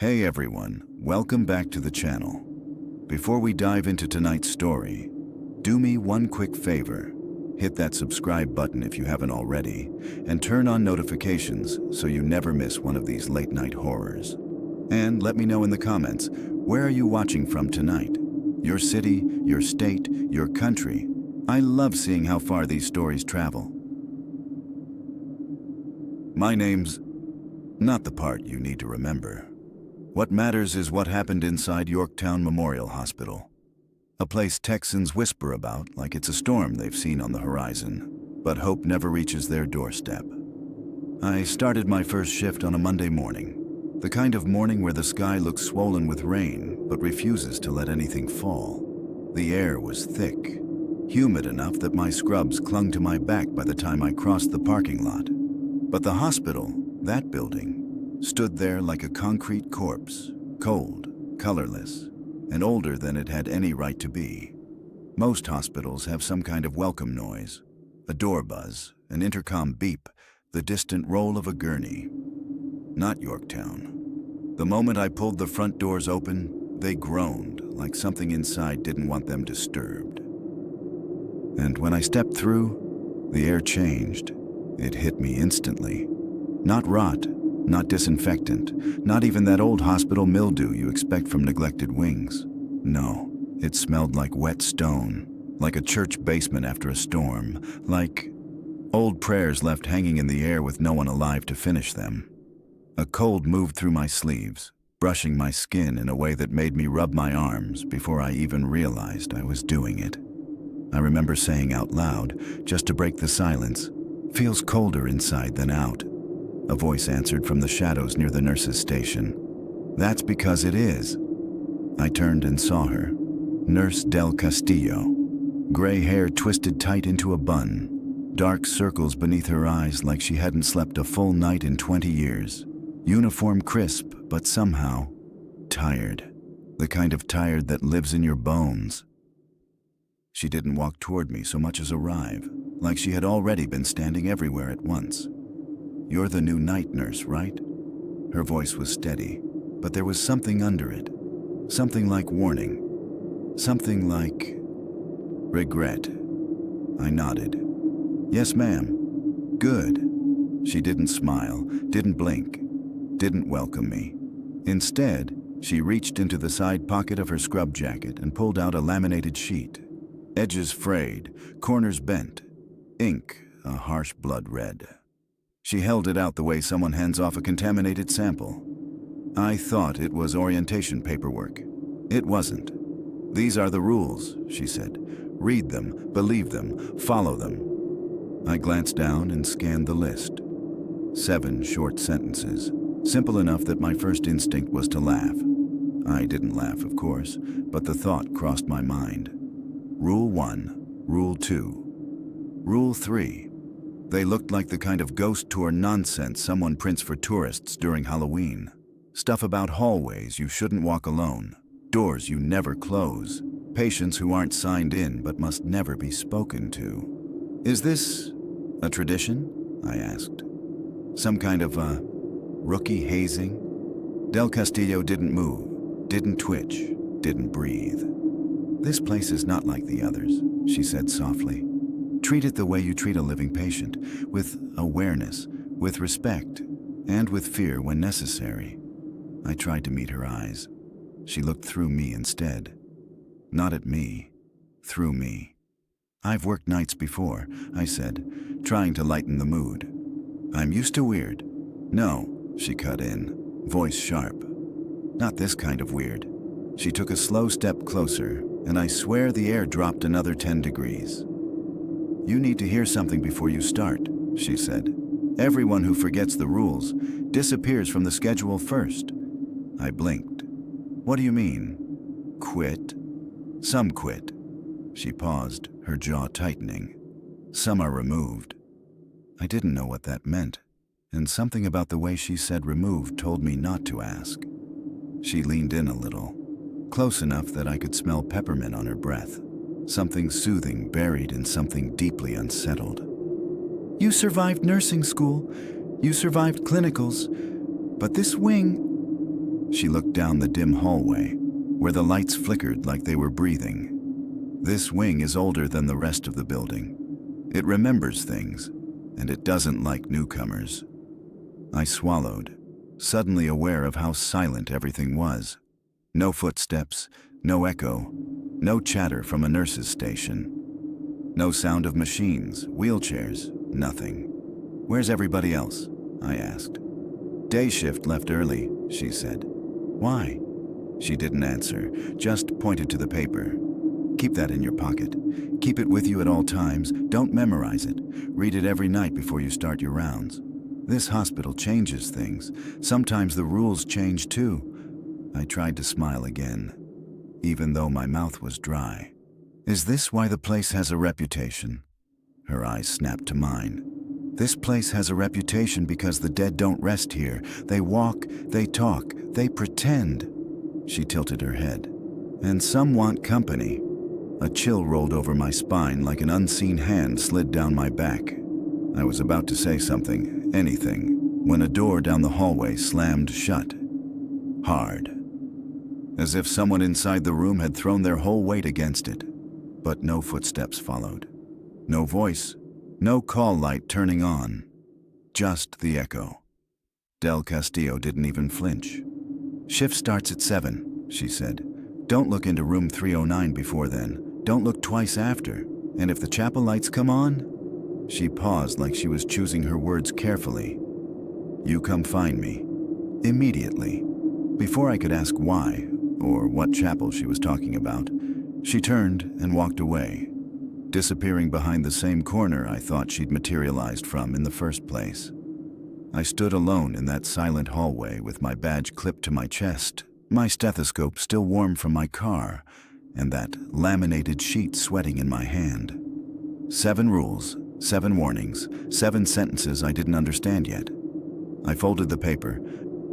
Hey everyone, welcome back to the channel. Before we dive into tonight's story, do me one quick favor. Hit that subscribe button if you haven't already, and turn on notifications so you never miss one of these late night horrors. And let me know in the comments, where are you watching from tonight? Your city, your state, your country. I love seeing how far these stories travel. My name's not the part you need to remember. What matters is what happened inside Yorktown Memorial Hospital. A place Texans whisper about like it's a storm they've seen on the horizon, but hope never reaches their doorstep. I started my first shift on a Monday morning, the kind of morning where the sky looks swollen with rain but refuses to let anything fall. The air was thick, humid enough that my scrubs clung to my back by the time I crossed the parking lot. But the hospital, that building, stood there like a concrete corpse, cold, colorless, and older than it had any right to be. Most hospitals have some kind of welcome noise, a door buzz, an intercom beep, the distant roll of a gurney. Not Yorktown. The moment I pulled the front doors open, they groaned like something inside didn't want them disturbed. And when I stepped through, the air changed. It hit me instantly. Not rot, not disinfectant, not even that old hospital mildew you expect from neglected wings. No, it smelled like wet stone, like a church basement after a storm, like old prayers left hanging in the air with no one alive to finish them. A cold moved through my sleeves, brushing my skin in a way that made me rub my arms before I even realized I was doing it. I remember saying out loud, just to break the silence, "Feels colder inside than out." A voice answered from the shadows near the nurse's station. "That's because it is." I turned and saw her, Nurse Del Castillo. Gray hair twisted tight into a bun, dark circles beneath her eyes like she hadn't slept a full night in 20 years. Uniform crisp, but somehow tired. The kind of tired that lives in your bones. She didn't walk toward me so much as arrive, like she had already been standing everywhere at once. "You're the new night nurse, right?" Her voice was steady, but there was something under it. Something like warning. Something like regret. I nodded. "Yes, ma'am." "Good." She didn't smile, didn't blink, didn't welcome me. Instead, she reached into the side pocket of her scrub jacket and pulled out a laminated sheet. Edges frayed, corners bent, ink a harsh blood red. She held it out the way someone hands off a contaminated sample. I thought it was orientation paperwork. It wasn't. "These are the rules," she said. "Read them, believe them, follow them." I glanced down and scanned the list. 7 short sentences, simple enough that my first instinct was to laugh. I didn't laugh, of course, but the thought crossed my mind. Rule 1, Rule 2, Rule 3. They looked like the kind of ghost tour nonsense someone prints for tourists during Halloween. Stuff about hallways you shouldn't walk alone, doors you never close, patients who aren't signed in but must never be spoken to. "Is this a tradition?" I asked. "Some kind of rookie hazing?" Del Castillo didn't move, didn't twitch, didn't breathe. "This place is not like the others," she said softly. "Treat it the way you treat a living patient, with awareness, with respect, and with fear when necessary." I tried to meet her eyes. She looked through me instead. Not at me, through me. "I've worked nights before," I said, trying to lighten the mood. "I'm used to weird." "No," she cut in, voice sharp. "Not this kind of weird." She took a slow step closer, and I swear the air dropped another 10 degrees. "You need to hear something before you start," she said. "Everyone who forgets the rules disappears from the schedule first." I blinked. "What do you mean? Quit?" "Some quit." She paused, her jaw tightening. "Some are removed." I didn't know what that meant, and something about the way she said removed told me not to ask. She leaned in a little, close enough that I could smell peppermint on her breath. Something soothing buried in something deeply unsettled. "You survived nursing school. You survived clinicals. But this wing..." She looked down the dim hallway, where the lights flickered like they were breathing. This wing is older than the rest of the building. It remembers things, and it doesn't like newcomers. I swallowed, suddenly aware of how silent everything was. No footsteps, no echo, no chatter from a nurse's station. No sound of machines, wheelchairs, nothing. "Where's everybody else?" I asked. "Day shift left early," she said. "Why?" She didn't answer, just pointed to the paper. "Keep that in your pocket. Keep it with you at all times. Don't memorize it. Read it every night before you start your rounds. This hospital changes things. Sometimes the rules change too." I tried to smile again, even though my mouth was dry. "Is this why the place has a reputation?" Her eyes snapped to mine. "This place has a reputation because the dead don't rest here. They walk, they talk, they pretend." She tilted her head. "And some want company." A chill rolled over my spine like an unseen hand slid down my back. I was about to say something, anything, when a door down the hallway slammed shut. Hard. As if someone inside the room had thrown their whole weight against it. But no footsteps followed. No voice. No call light turning on. Just the echo. Del Castillo didn't even flinch. "Shift starts at 7, she said. "Don't look into room 309 before then. Don't look twice after. And if the chapel lights come on..." She paused like she was choosing her words carefully. "You come find me." Immediately. Before I could ask why, or what chapel she was talking about, she turned and walked away, disappearing behind the same corner I thought she'd materialized from in the first place. I stood alone in that silent hallway with my badge clipped to my chest, my stethoscope still warm from my car, and that laminated sheet sweating in my hand. 7 rules, 7 warnings, 7 sentences I didn't understand yet. I folded the paper,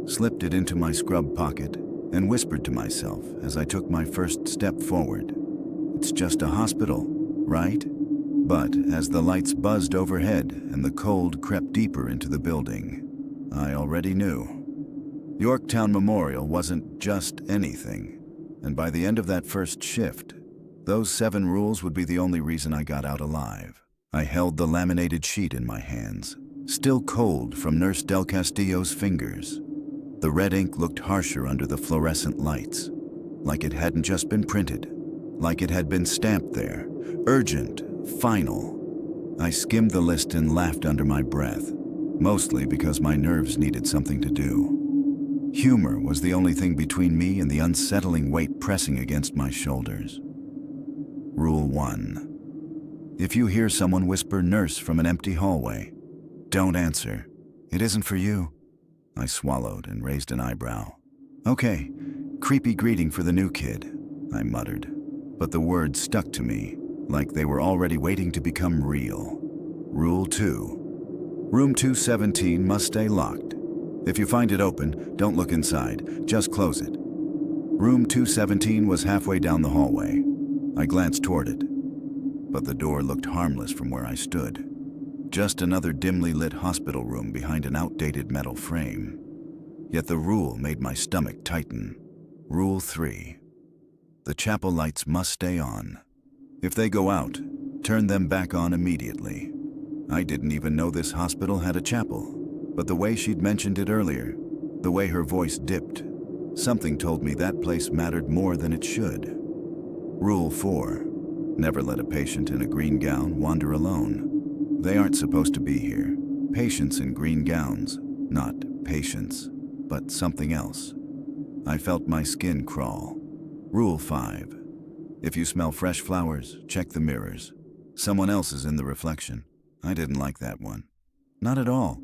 slipped it into my scrub pocket, and whispered to myself as I took my first step forward. "It's just a hospital, right?" But as the lights buzzed overhead and the cold crept deeper into the building, I already knew. Yorktown Memorial wasn't just anything, and by the end of that first shift, those 7 rules would be the only reason I got out alive. I held the laminated sheet in my hands, still cold from Nurse Del Castillo's fingers. The red ink looked harsher under the fluorescent lights, like it hadn't just been printed, like it had been stamped there. Urgent, final. I skimmed the list and laughed under my breath, mostly because my nerves needed something to do. Humor was the only thing between me and the unsettling weight pressing against my shoulders. Rule 1. If you hear someone whisper "nurse" from an empty hallway, don't answer. It isn't for you. I swallowed and raised an eyebrow. "Okay, creepy greeting for the new kid," I muttered. But the words stuck to me, like they were already waiting to become real. Rule 2. Room 217 must stay locked. If you find it open, don't look inside, just close it. Room 217 was halfway down the hallway. I glanced toward it, but the door looked harmless from where I stood. Just another dimly lit hospital room behind an outdated metal frame. Yet the rule made my stomach tighten. Rule 3. The chapel lights must stay on. If they go out, turn them back on immediately. I didn't even know this hospital had a chapel, but the way she'd mentioned it earlier, the way her voice dipped, something told me that place mattered more than it should. Rule 4. Never let a patient in a green gown wander alone. They aren't supposed to be here. Patients in green gowns, not patients, but something else. I felt my skin crawl. Rule 5. If you smell fresh flowers, check the mirrors. Someone else is in the reflection. I didn't like that one. Not at all.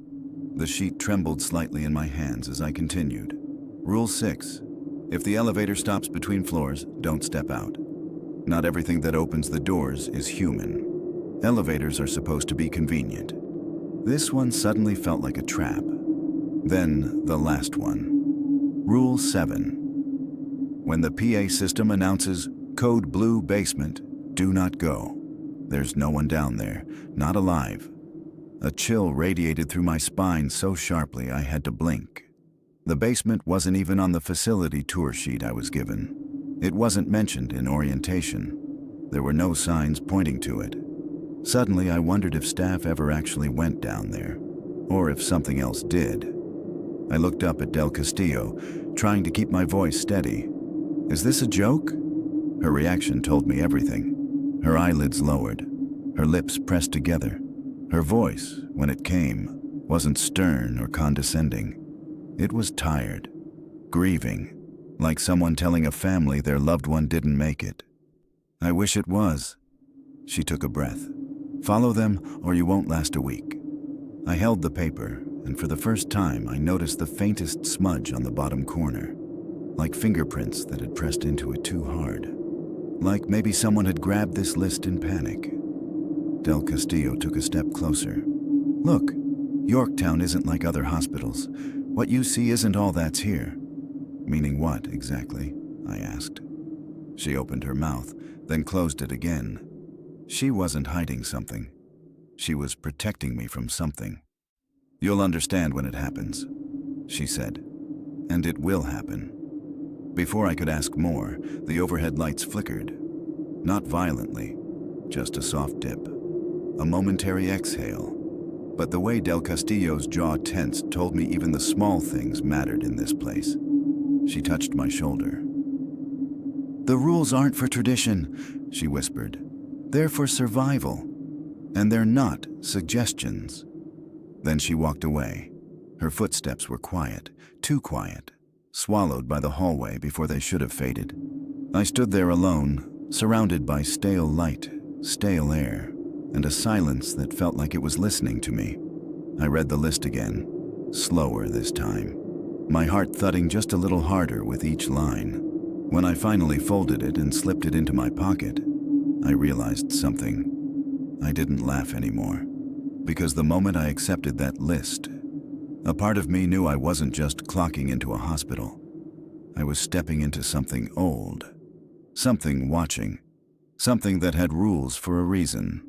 The sheet trembled slightly in my hands as I continued. Rule 6. If the elevator stops between floors, don't step out. Not everything that opens the doors is human. Elevators are supposed to be convenient. This one suddenly felt like a trap. Then the last one. Rule 7. When the PA system announces "Code Blue Basement," do not go. There's no one down there, not alive. A chill radiated through my spine so sharply I had to blink. The basement wasn't even on the facility tour sheet I was given. It wasn't mentioned in orientation. There were no signs pointing to it. Suddenly, I wondered if staff ever actually went down there, or if something else did. I looked up at Del Castillo, trying to keep my voice steady. "Is this a joke?" Her reaction told me everything. Her eyelids lowered, her lips pressed together. Her voice, when it came, wasn't stern or condescending. It was tired, grieving, like someone telling a family their loved one didn't make it. "I wish it was." She took a breath. "Follow them or you won't last a week." I held the paper, and for the first time I noticed the faintest smudge on the bottom corner, like fingerprints that had pressed into it too hard. Like maybe someone had grabbed this list in panic. Del Castillo took a step closer. "Look, Yorktown isn't like other hospitals. What you see isn't all that's here." "Meaning what, exactly?" I asked. She opened her mouth, then closed it again. She wasn't hiding something. She was protecting me from something. "You'll understand when it happens," she said. "And it will happen." Before I could ask more, the overhead lights flickered. Not violently, just a soft dip. A momentary exhale. But the way Del Castillo's jaw tensed told me even the small things mattered in this place. She touched my shoulder. "The rules aren't for tradition," she whispered. "They're for survival. And they're not suggestions." Then she walked away. Her footsteps were quiet, too quiet, swallowed by the hallway before they should have faded. I stood there alone, surrounded by stale light, stale air, and a silence that felt like it was listening to me. I read the list again, slower this time, my heart thudding just a little harder with each line. When I finally folded it and slipped it into my pocket, I realized something. I didn't laugh anymore, because the moment I accepted that list, a part of me knew I wasn't just clocking into a hospital. I was stepping into something old, something watching, something that had rules for a reason.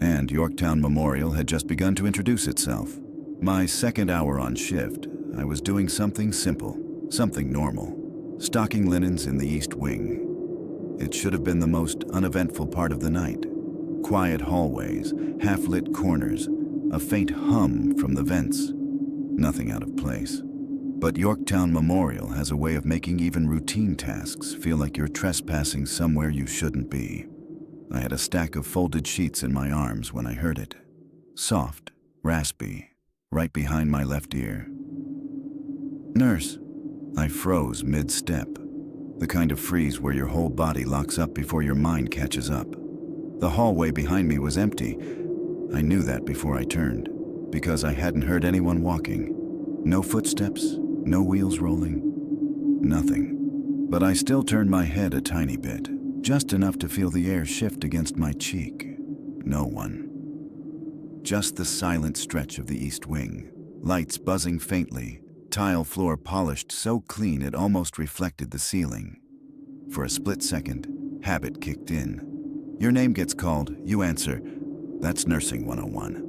And Yorktown Memorial had just begun to introduce itself. My second hour on shift, I was doing something simple, something normal, stocking linens in the East Wing. It should have been the most uneventful part of the night. Quiet hallways, half-lit corners, a faint hum from the vents. Nothing out of place. But Yorktown Memorial has a way of making even routine tasks feel like you're trespassing somewhere you shouldn't be. I had a stack of folded sheets in my arms when I heard it. Soft, raspy, right behind my left ear. "Nurse." I froze mid-step, the kind of freeze where your whole body locks up before your mind catches up. The hallway behind me was empty. I knew that before I turned, because I hadn't heard anyone walking. No footsteps, no wheels rolling, nothing. But I still turned my head a tiny bit, just enough to feel the air shift against my cheek. No one. Just the silent stretch of the East Wing, lights buzzing faintly, tile floor polished so clean it almost reflected the ceiling. For a split second, habit kicked in. Your name gets called, you answer. That's Nursing 101.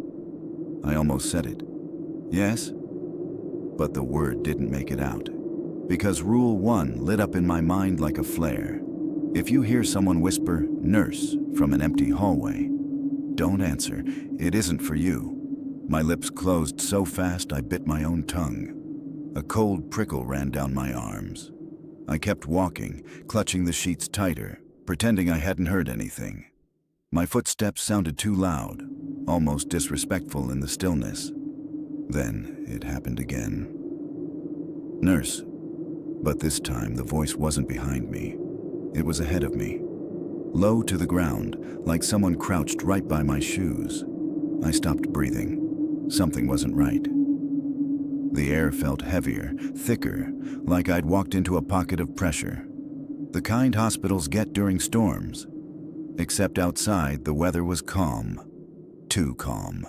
I almost said it. "Yes?" But the word didn't make it out, because Rule 1 lit up in my mind like a flare. If you hear someone whisper, "Nurse," from an empty hallway, don't answer. It isn't for you. My lips closed so fast I bit my own tongue. A cold prickle ran down my arms. I kept walking, clutching the sheets tighter, pretending I hadn't heard anything. My footsteps sounded too loud, almost disrespectful in the stillness. Then it happened again. "Nurse." But this time the voice wasn't behind me. It was ahead of me. Low to the ground, like someone crouched right by my shoes. I stopped breathing. Something wasn't right. The air felt heavier, thicker, like I'd walked into a pocket of pressure. The kind hospitals get during storms. Except outside, the weather was calm. Too calm.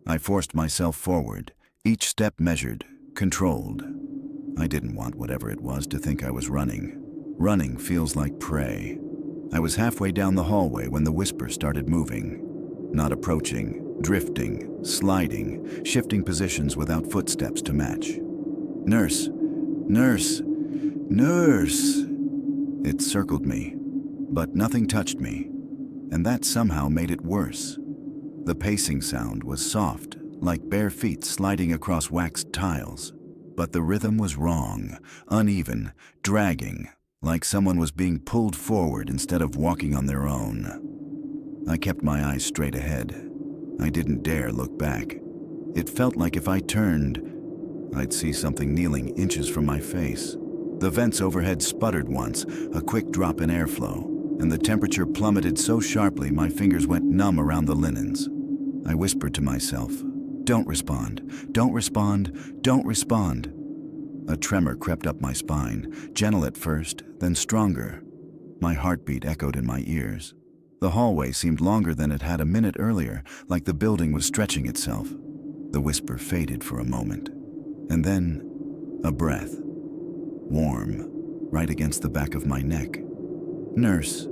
I forced myself forward, each step measured, controlled. I didn't want whatever it was to think I was running. Running feels like prey. I was halfway down the hallway when the whisper started moving. Not approaching, drifting, sliding, shifting positions without footsteps to match. "Nurse! Nurse! Nurse!" It circled me, but nothing touched me, and that somehow made it worse. The pacing sound was soft, like bare feet sliding across waxed tiles, but the rhythm was wrong, uneven, dragging, like someone was being pulled forward instead of walking on their own. I kept my eyes straight ahead. I didn't dare look back. It felt like if I turned, I'd see something kneeling inches from my face. The vents overhead sputtered once, a quick drop in airflow, and the temperature plummeted so sharply my fingers went numb around the linens. I whispered to myself, "Don't respond, don't respond, don't respond." A tremor crept up my spine, gentle at first, then stronger. My heartbeat echoed in my ears. The hallway seemed longer than it had a minute earlier, like the building was stretching itself. The whisper faded for a moment, and then a breath. Warm, right against the back of my neck. "Nurse."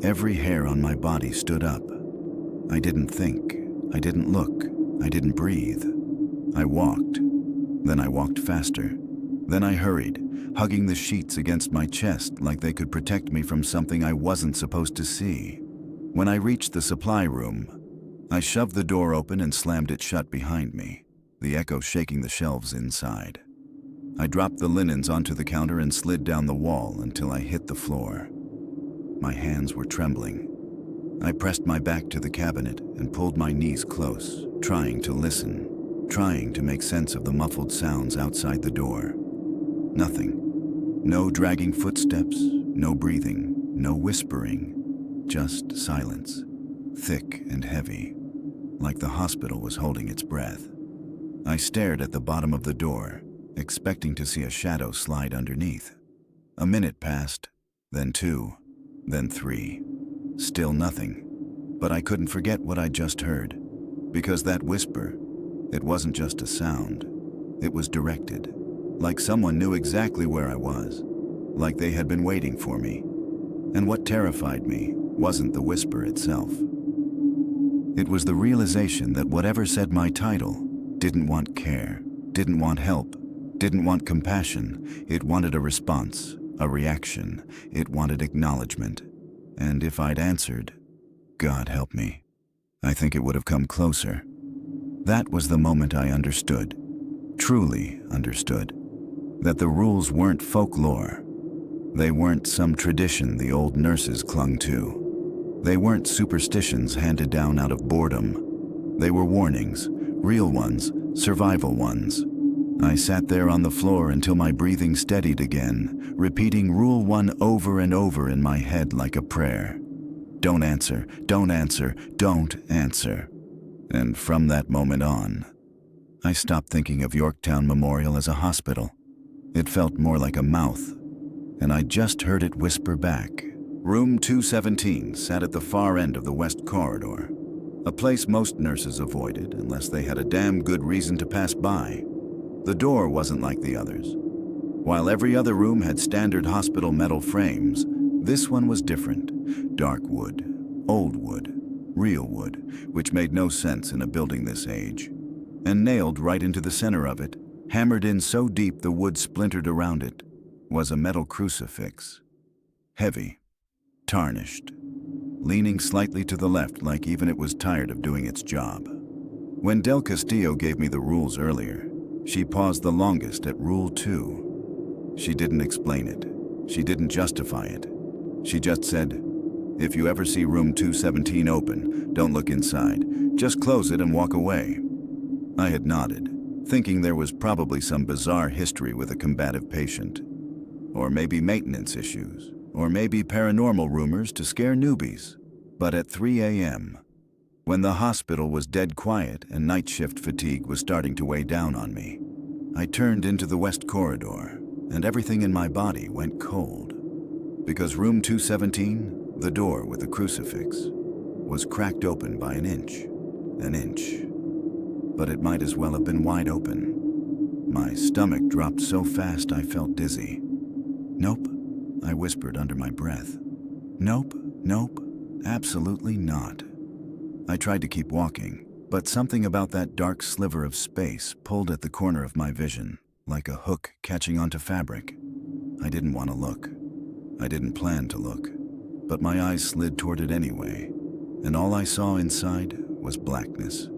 Every hair on my body stood up. I didn't think, I didn't look, I didn't breathe. I walked. Then I walked faster. Then I hurried, hugging the sheets against my chest like they could protect me from something I wasn't supposed to see. When I reached the supply room, I shoved the door open and slammed it shut behind me, the echo shaking the shelves inside. I dropped the linens onto the counter and slid down the wall until I hit the floor. My hands were trembling. I pressed my back to the cabinet and pulled my knees close, trying to listen, trying to make sense of the muffled sounds outside the door. Nothing. No dragging footsteps, no breathing, no whispering, just silence, thick and heavy, like the hospital was holding its breath. I stared at the bottom of the door, expecting to see a shadow slide underneath. A minute passed, then 2, then 3. Still nothing. But I couldn't forget what I'd just heard, because that whisper, it wasn't just a sound. It was directed, like someone knew exactly where I was, like they had been waiting for me. And what terrified me wasn't the whisper itself. It was the realization that whatever said my title didn't want care, didn't want help, didn't want compassion. It wanted a response, a reaction. It wanted acknowledgement. And if I'd answered, God help me, I think it would have come closer. That was the moment I understood, truly understood, that the rules weren't folklore. They weren't some tradition the old nurses clung to. They weren't superstitions handed down out of boredom. They were warnings, real ones, survival ones. I sat there on the floor until my breathing steadied again, repeating Rule 1 over and over in my head like a prayer. Don't answer, don't answer, don't answer. And from that moment on, I stopped thinking of Yorktown Memorial as a hospital. It felt more like a mouth, and I just heard it whisper back. Room 217 sat at the far end of the west corridor, a place most nurses avoided unless they had a damn good reason to pass by. The door wasn't like the others. While every other room had standard hospital metal frames, this one was different. Dark wood, old wood, real wood, which made no sense in a building this age. And nailed right into the center of it, hammered in so deep the wood splintered around it, was a metal crucifix. Heavy, tarnished, leaning slightly to the left like even it was tired of doing its job. When Del Castillo gave me the rules earlier, she paused the longest at Rule 2. She didn't explain it. She didn't justify it. She just said, if you ever see room 217 open, don't look inside. Just close it and walk away. I had nodded, thinking there was probably some bizarre history with a combative patient. Or maybe maintenance issues. Or maybe paranormal rumors to scare newbies. But at 3 a.m., when the hospital was dead quiet and night shift fatigue was starting to weigh down on me, I turned into the west corridor, and everything in my body went cold. Because room 217, the door with the crucifix, was cracked open by an inch. An inch. But it might as well have been wide open. My stomach dropped so fast I felt dizzy. Nope, I whispered under my breath. Nope, nope, absolutely not. I tried to keep walking, but something about that dark sliver of space pulled at the corner of my vision, like a hook catching onto fabric. I didn't want to look. I didn't plan to look, but my eyes slid toward it anyway, and all I saw inside was blackness.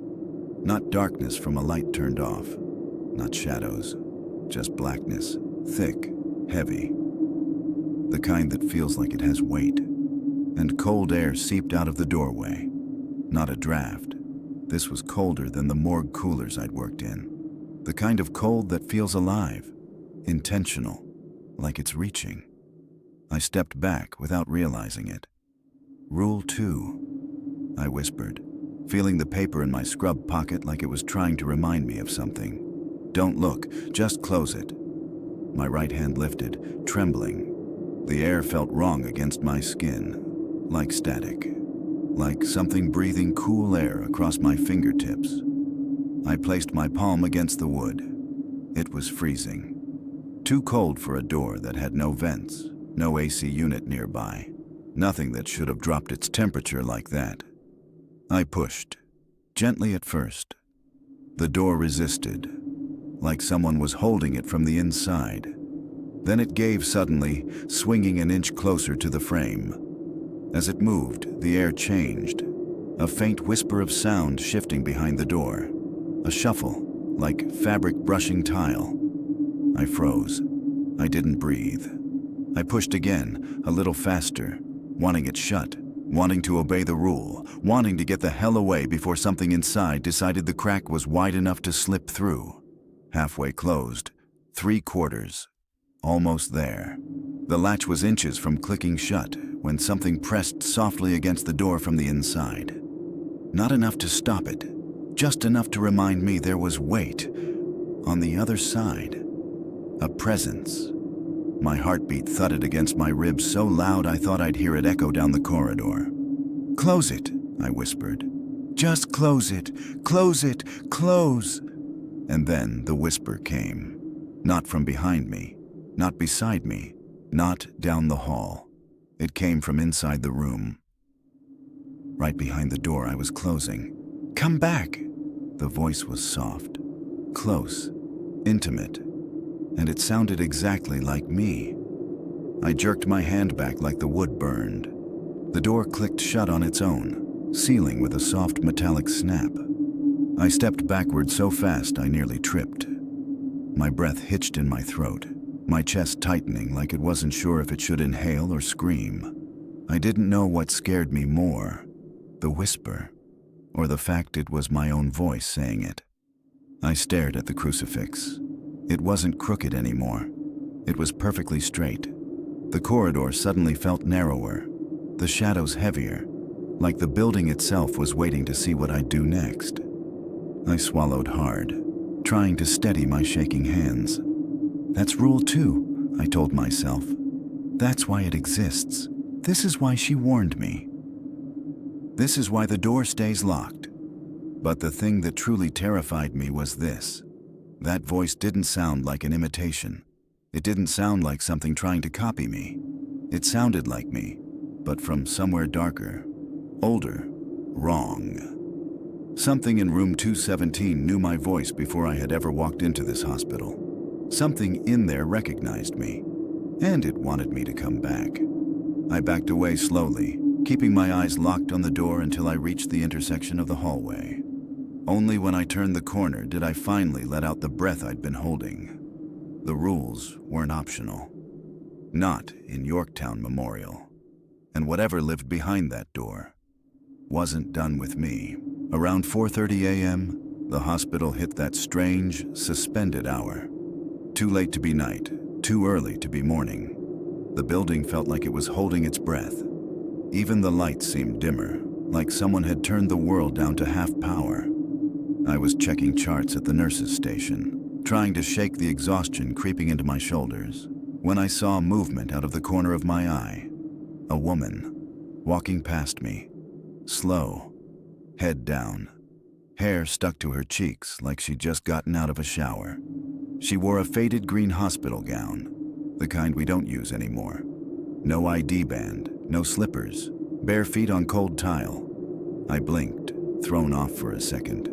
Not darkness from a light turned off, not shadows, just blackness, thick, heavy. The kind that feels like it has weight. And cold air seeped out of the doorway. Not a draft. This was colder than the morgue coolers I'd worked in. The kind of cold that feels alive, intentional, like it's reaching. I stepped back without realizing it. Rule 2, I whispered, feeling the paper in my scrub pocket like it was trying to remind me of something. Don't look, just close it. My right hand lifted, trembling. The air felt wrong against my skin, like static, like something breathing cool air across my fingertips. I placed my palm against the wood. It was freezing. Too cold for a door that had no vents, no AC unit nearby. Nothing that should have dropped its temperature like that. I pushed, gently at first. The door resisted, like someone was holding it from the inside. Then it gave suddenly, swinging an inch closer to the frame. As it moved, the air changed. A faint whisper of sound shifting behind the door. A shuffle, like fabric brushing tile. I froze. I didn't breathe. I pushed again, a little faster, wanting it shut, wanting to obey the rule, wanting to get the hell away before something inside decided the crack was wide enough to slip through. Halfway closed, 3/4, almost there. The latch was inches from clicking shut when something pressed softly against the door from the inside. Not enough to stop it, just enough to remind me there was weight on the other side. A presence. My heartbeat thudded against my ribs so loud I thought I'd hear it echo down the corridor. "Close it," I whispered. "Just close it, close it, close." And then the whisper came. Not from behind me, not beside me, not down the hall. It came from inside the room. Right behind the door I was closing. "Come back!" The voice was soft, close, intimate, and it sounded exactly like me. I jerked my hand back like the wood burned. The door clicked shut on its own, sealing with a soft metallic snap. I stepped backward so fast I nearly tripped. My breath hitched in my throat, my chest tightening like it wasn't sure if it should inhale or scream. I didn't know what scared me more, the whisper, or the fact it was my own voice saying it. I stared at the crucifix. It wasn't crooked anymore. It was perfectly straight. The corridor suddenly felt narrower, the shadows heavier, like the building itself was waiting to see what I'd do next. I swallowed hard, trying to steady my shaking hands. "That's rule 2, I told myself. "That's why it exists. This is why she warned me. This is why the door stays locked." But the thing that truly terrified me was this. That voice didn't sound like an imitation. It didn't sound like something trying to copy me. It sounded like me, but from somewhere darker, older, wrong. Something in room 217 knew my voice before I had ever walked into this hospital. Something in there recognized me, and it wanted me to come back. I backed away slowly, keeping my eyes locked on the door until I reached the intersection of the hallway. Only when I turned the corner did I finally let out the breath I'd been holding. The rules weren't optional. Not in Yorktown Memorial. And whatever lived behind that door wasn't done with me. Around 4:30 a.m., the hospital hit that strange, suspended hour. Too late to be night, too early to be morning. The building felt like it was holding its breath. Even the lights seemed dimmer, like someone had turned the world down to half power. I was checking charts at the nurses' station, trying to shake the exhaustion creeping into my shoulders, when I saw movement out of the corner of my eye. A woman, walking past me, slow, head down, hair stuck to her cheeks like she'd just gotten out of a shower. She wore a faded green hospital gown, the kind we don't use anymore. No ID band, no slippers, bare feet on cold tile. I blinked, thrown off for a second.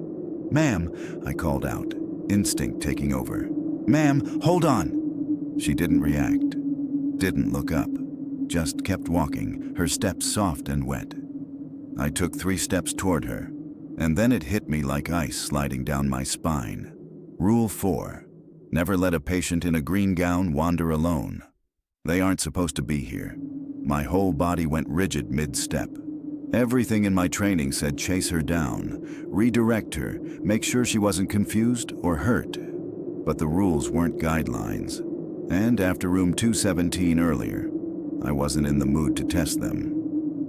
"Ma'am," I called out, instinct taking over. "Ma'am, hold on." She didn't react, didn't look up, just kept walking, her steps soft and wet. I took 3 steps toward her, and then it hit me like ice sliding down my spine. Rule 4. Never let a patient in a green gown wander alone. They aren't supposed to be here. My whole body went rigid mid-step. Everything in my training said chase her down, redirect her, make sure she wasn't confused or hurt. But the rules weren't guidelines. And after room 217 earlier, I wasn't in the mood to test them.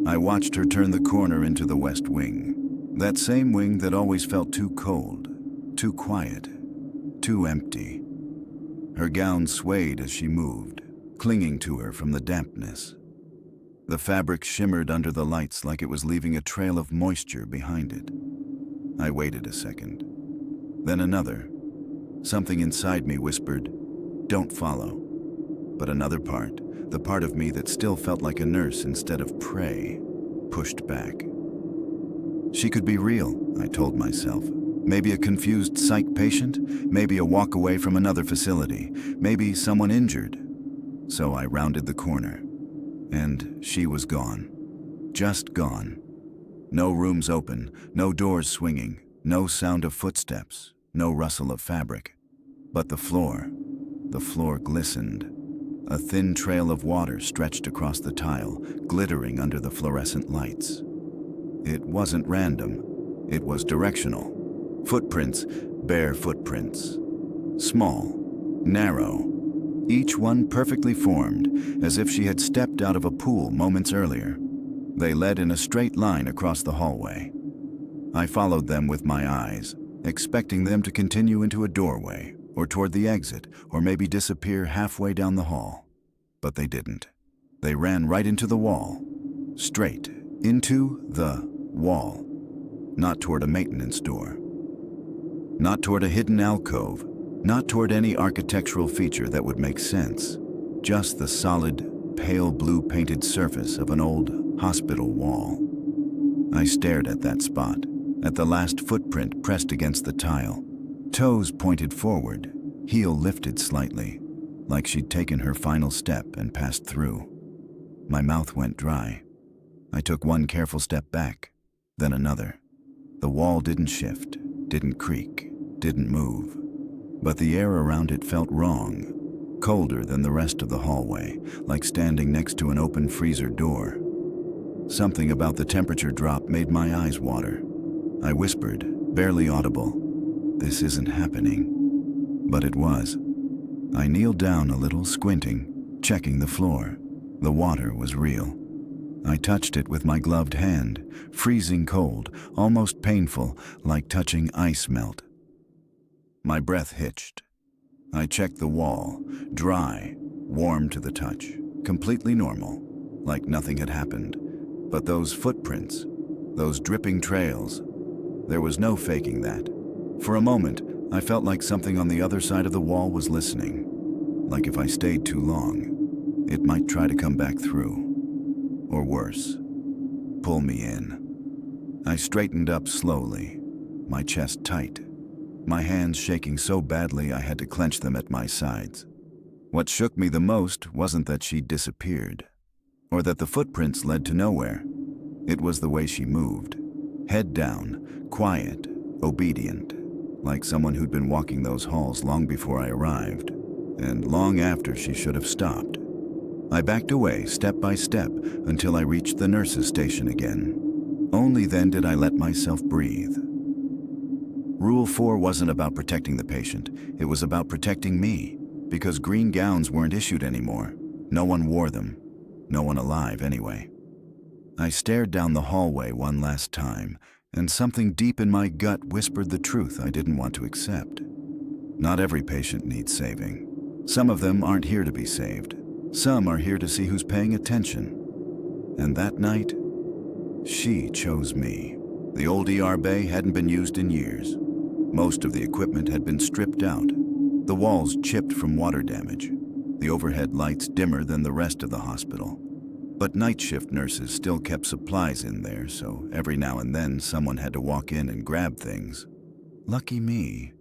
I watched her turn the corner into the west wing. That same wing that always felt too cold, too quiet, too empty. Her gown swayed as she moved, clinging to her from the dampness. The fabric shimmered under the lights like it was leaving a trail of moisture behind it. I waited a second, then another. Something inside me whispered, "Don't follow." But another part, the part of me that still felt like a nurse instead of prey, pushed back. She could be real, I told myself. Maybe a confused psych patient, maybe a walk away from another facility, maybe someone injured. So I rounded the corner, and she was gone. Just gone. No rooms open, no doors swinging, no sound of footsteps, no rustle of fabric. But the floor glistened. A thin trail of water stretched across the tile, glittering under the fluorescent lights. It wasn't random. It was directional. Footprints, bare footprints. Small, narrow, each one perfectly formed, as if she had stepped out of a pool moments earlier. They led in a straight line across the hallway. I followed them with my eyes, expecting them to continue into a doorway, or toward the exit, or maybe disappear halfway down the hall. But they didn't. They ran right into the wall. Straight into the wall. Not toward a maintenance door. Not toward a hidden alcove. Not toward any architectural feature that would make sense. Just the solid, pale blue painted surface of an old hospital wall. I stared at that spot, at the last footprint pressed against the tile. Toes pointed forward, heel lifted slightly, like she'd taken her final step and passed through. My mouth went dry. I took one careful step back, then another. The wall didn't shift, didn't creak, didn't move. But the air around it felt wrong, colder than the rest of the hallway, like standing next to an open freezer door. Something about the temperature drop made my eyes water. I whispered, barely audible, "This isn't happening." But it was. I kneeled down a little, squinting, checking the floor. The water was real. I touched it with my gloved hand, freezing cold, almost painful, like touching ice melt. My breath hitched. I checked the wall, dry, warm to the touch, completely normal, like nothing had happened. But those footprints, those dripping trails, there was no faking that. For a moment, I felt like something on the other side of the wall was listening. Like if I stayed too long, it might try to come back through. Or worse, pull me in. I straightened up slowly, my chest tight, my hands shaking so badly I had to clench them at my sides. What shook me the most wasn't that she'd disappeared, or that the footprints led to nowhere. It was the way she moved. Head down, quiet, obedient, like someone who'd been walking those halls long before I arrived, and long after she should have stopped. I backed away step by step until I reached the nurse's station again. Only then did I let myself breathe. Rule 4 wasn't about protecting the patient. It was about protecting me, because green gowns weren't issued anymore. No one wore them. No one alive, anyway. I stared down the hallway one last time, and something deep in my gut whispered the truth I didn't want to accept. Not every patient needs saving. Some of them aren't here to be saved. Some are here to see who's paying attention. And that night, she chose me. The old ER bay hadn't been used in years. Most of the equipment had been stripped out. The walls chipped from water damage. The overhead lights dimmer than the rest of the hospital. But night shift nurses still kept supplies in there, so every now and then someone had to walk in and grab things. Lucky me.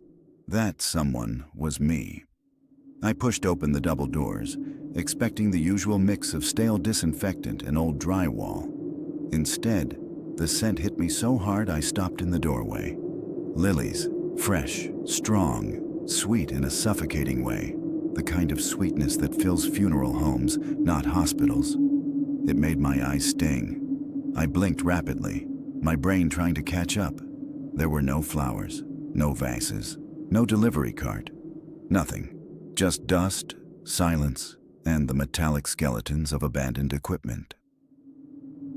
That someone was me. I pushed open the double doors, expecting the usual mix of stale disinfectant and old drywall. Instead, the scent hit me so hard I stopped in the doorway. Lilies, fresh, strong, sweet in a suffocating way, the kind of sweetness that fills funeral homes, not hospitals. It made my eyes sting. I blinked rapidly, my brain trying to catch up. There were no flowers, no vases, no delivery cart, nothing. Just dust, silence, and the metallic skeletons of abandoned equipment.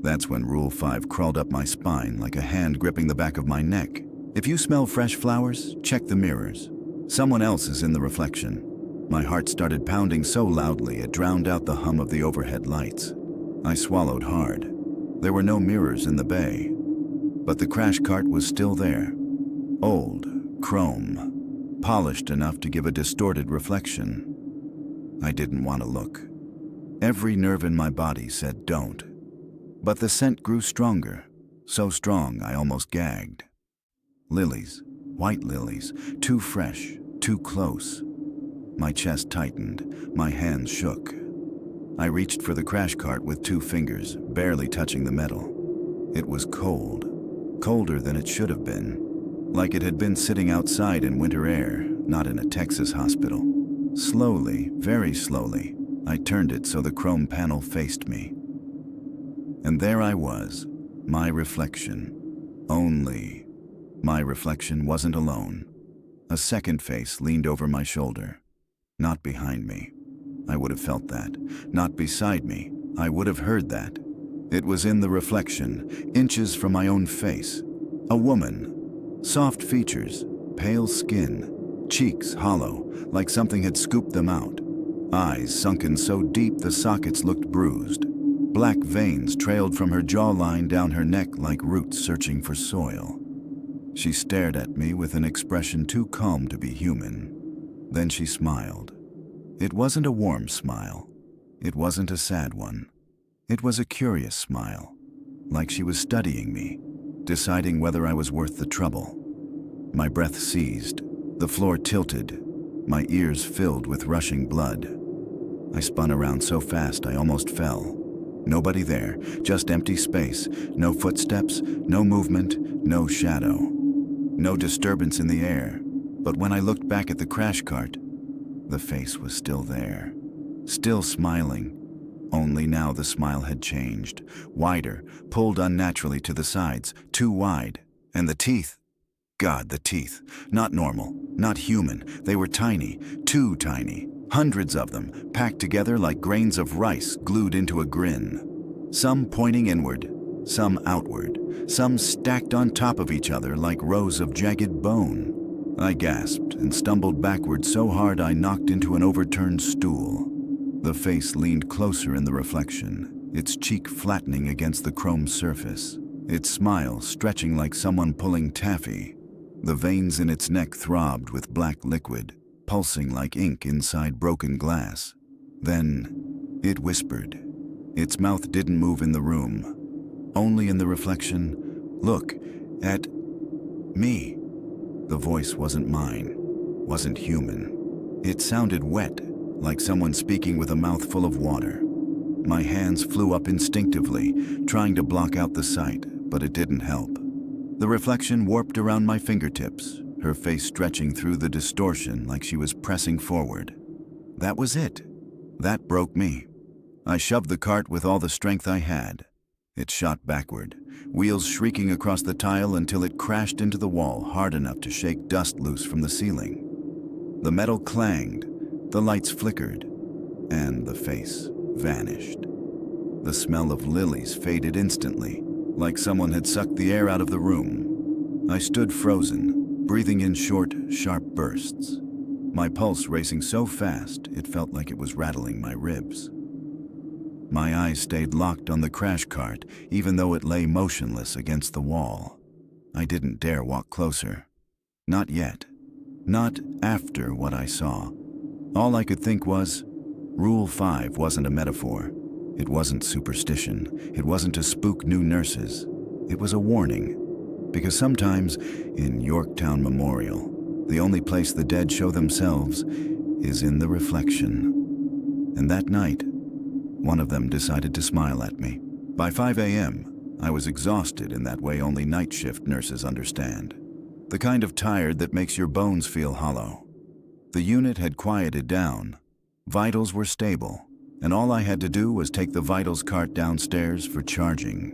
That's when Rule 5 crawled up my spine like a hand gripping the back of my neck. If you smell fresh flowers, check the mirrors. Someone else is in the reflection. My heart started pounding so loudly it drowned out the hum of the overhead lights. I swallowed hard. There were no mirrors in the bay. But the crash cart was still there. Old, chrome, polished enough to give a distorted reflection. I didn't want to look. Every nerve in my body said don't. But the scent grew stronger, so strong I almost gagged. Lilies, white lilies, too fresh, too close. My chest tightened, my hands shook. I reached for the crash cart with 2 fingers, barely touching the metal. It was cold, colder than it should have been, like it had been sitting outside in winter air, not in a Texas hospital. Slowly, very slowly, I turned it so the chrome panel faced me. And there I was, my reflection. Only my reflection wasn't alone. A second face leaned over my shoulder. Not behind me. I would have felt that. Not beside me. I would have heard that. It was in the reflection, inches from my own face. A woman. Soft features, pale skin, cheeks hollow, like something had scooped them out. Eyes sunken so deep the sockets looked bruised. Black veins trailed from her jawline down her neck like roots searching for soil. She stared at me with an expression too calm to be human. Then she smiled. It wasn't a warm smile. It wasn't a sad one. It was a curious smile, like she was studying me, deciding whether I was worth the trouble. My breath seized, the floor tilted, my ears filled with rushing blood. I spun around so fast I almost fell. Nobody there, just empty space, no footsteps, no movement, no shadow. No disturbance in the air, but when I looked back at the crash cart, the face was still there, still smiling. Only now the smile had changed, wider, pulled unnaturally to the sides, too wide. And the teeth, God, the teeth, not normal, not human. They were tiny, too tiny, hundreds of them, packed together like grains of rice glued into a grin. Some pointing inward, some outward, some stacked on top of each other like rows of jagged bone. I gasped and stumbled backward so hard I knocked into an overturned stool. The face leaned closer in the reflection, its cheek flattening against the chrome surface, its smile stretching like someone pulling taffy. The veins in its neck throbbed with black liquid, pulsing like ink inside broken glass. Then it whispered. Its mouth didn't move in the room, only in the reflection. Look at me. The voice wasn't mine, wasn't human. It sounded wet, like someone speaking with a mouth full of water. My hands flew up instinctively, trying to block out the sight, but it didn't help. The reflection warped around my fingertips, her face stretching through the distortion like she was pressing forward. That was it. That broke me. I shoved the cart with all the strength I had. It shot backward, wheels shrieking across the tile until it crashed into the wall hard enough to shake dust loose from the ceiling. The metal clanged, the lights flickered, and the face vanished. The smell of lilies faded instantly, like someone had sucked the air out of the room. I stood frozen, breathing in short, sharp bursts. My pulse racing so fast it felt like it was rattling my ribs. My eyes stayed locked on the crash cart, even though it lay motionless against the wall. I didn't dare walk closer. Not yet. Not after what I saw. All I could think was, Rule 5 wasn't a metaphor. It wasn't superstition. It wasn't to spook new nurses. It was a warning. Because sometimes, in Yorktown Memorial, the only place the dead show themselves is in the reflection. And that night, one of them decided to smile at me. By 5 a.m., I was exhausted in that way only night shift nurses understand. The kind of tired that makes your bones feel hollow. The unit had quieted down, vitals were stable, and all I had to do was take the vitals cart downstairs for charging.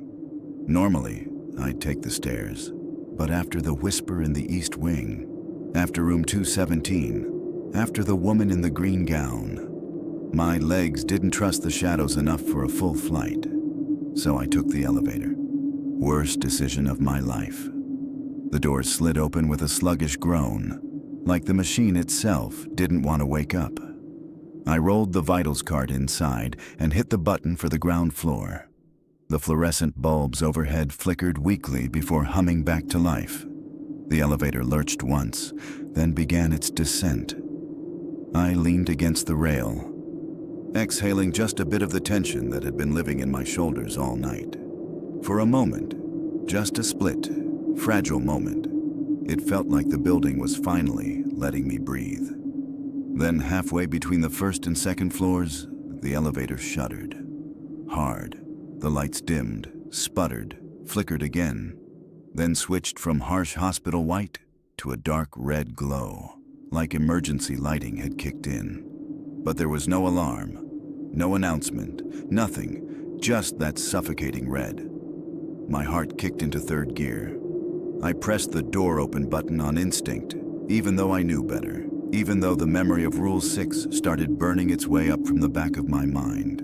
Normally, I'd take the stairs, but after the whisper in the east wing, after room 217, after the woman in the green gown, my legs didn't trust the shadows enough for a full flight, so I took the elevator. Worst decision of my life. The doors slid open with a sluggish groan, like the machine itself didn't want to wake up. I rolled the vitals cart inside and hit the button for the ground floor. The fluorescent bulbs overhead flickered weakly before humming back to life. The elevator lurched once, then began its descent. I leaned against the rail, exhaling just a bit of the tension that had been living in my shoulders all night. For a moment, just a split, fragile moment, it felt like the building was finally letting me breathe. Then halfway between the first and second floors, the elevator shuddered. Hard. The lights dimmed, sputtered, flickered again, then switched from harsh hospital white to a dark red glow, like emergency lighting had kicked in. But there was no alarm, no announcement, nothing, just that suffocating red. My heart kicked into third gear. I pressed the door open button on instinct, even though I knew better, even though the memory of Rule 6 started burning its way up from the back of my mind.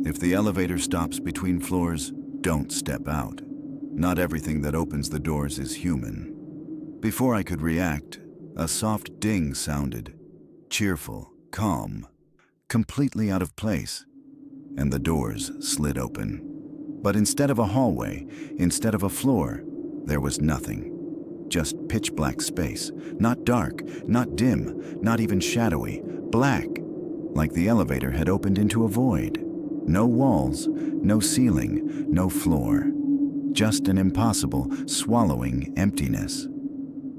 If the elevator stops between floors, don't step out. Not everything that opens the doors is human. Before I could react, a soft ding sounded, cheerful, calm, completely out of place, and the doors slid open. But instead of a hallway, instead of a floor, there was nothing. Just pitch black space, not dark, not dim, not even shadowy, black, like the elevator had opened into a void. No walls, no ceiling, no floor. Just an impossible, swallowing emptiness.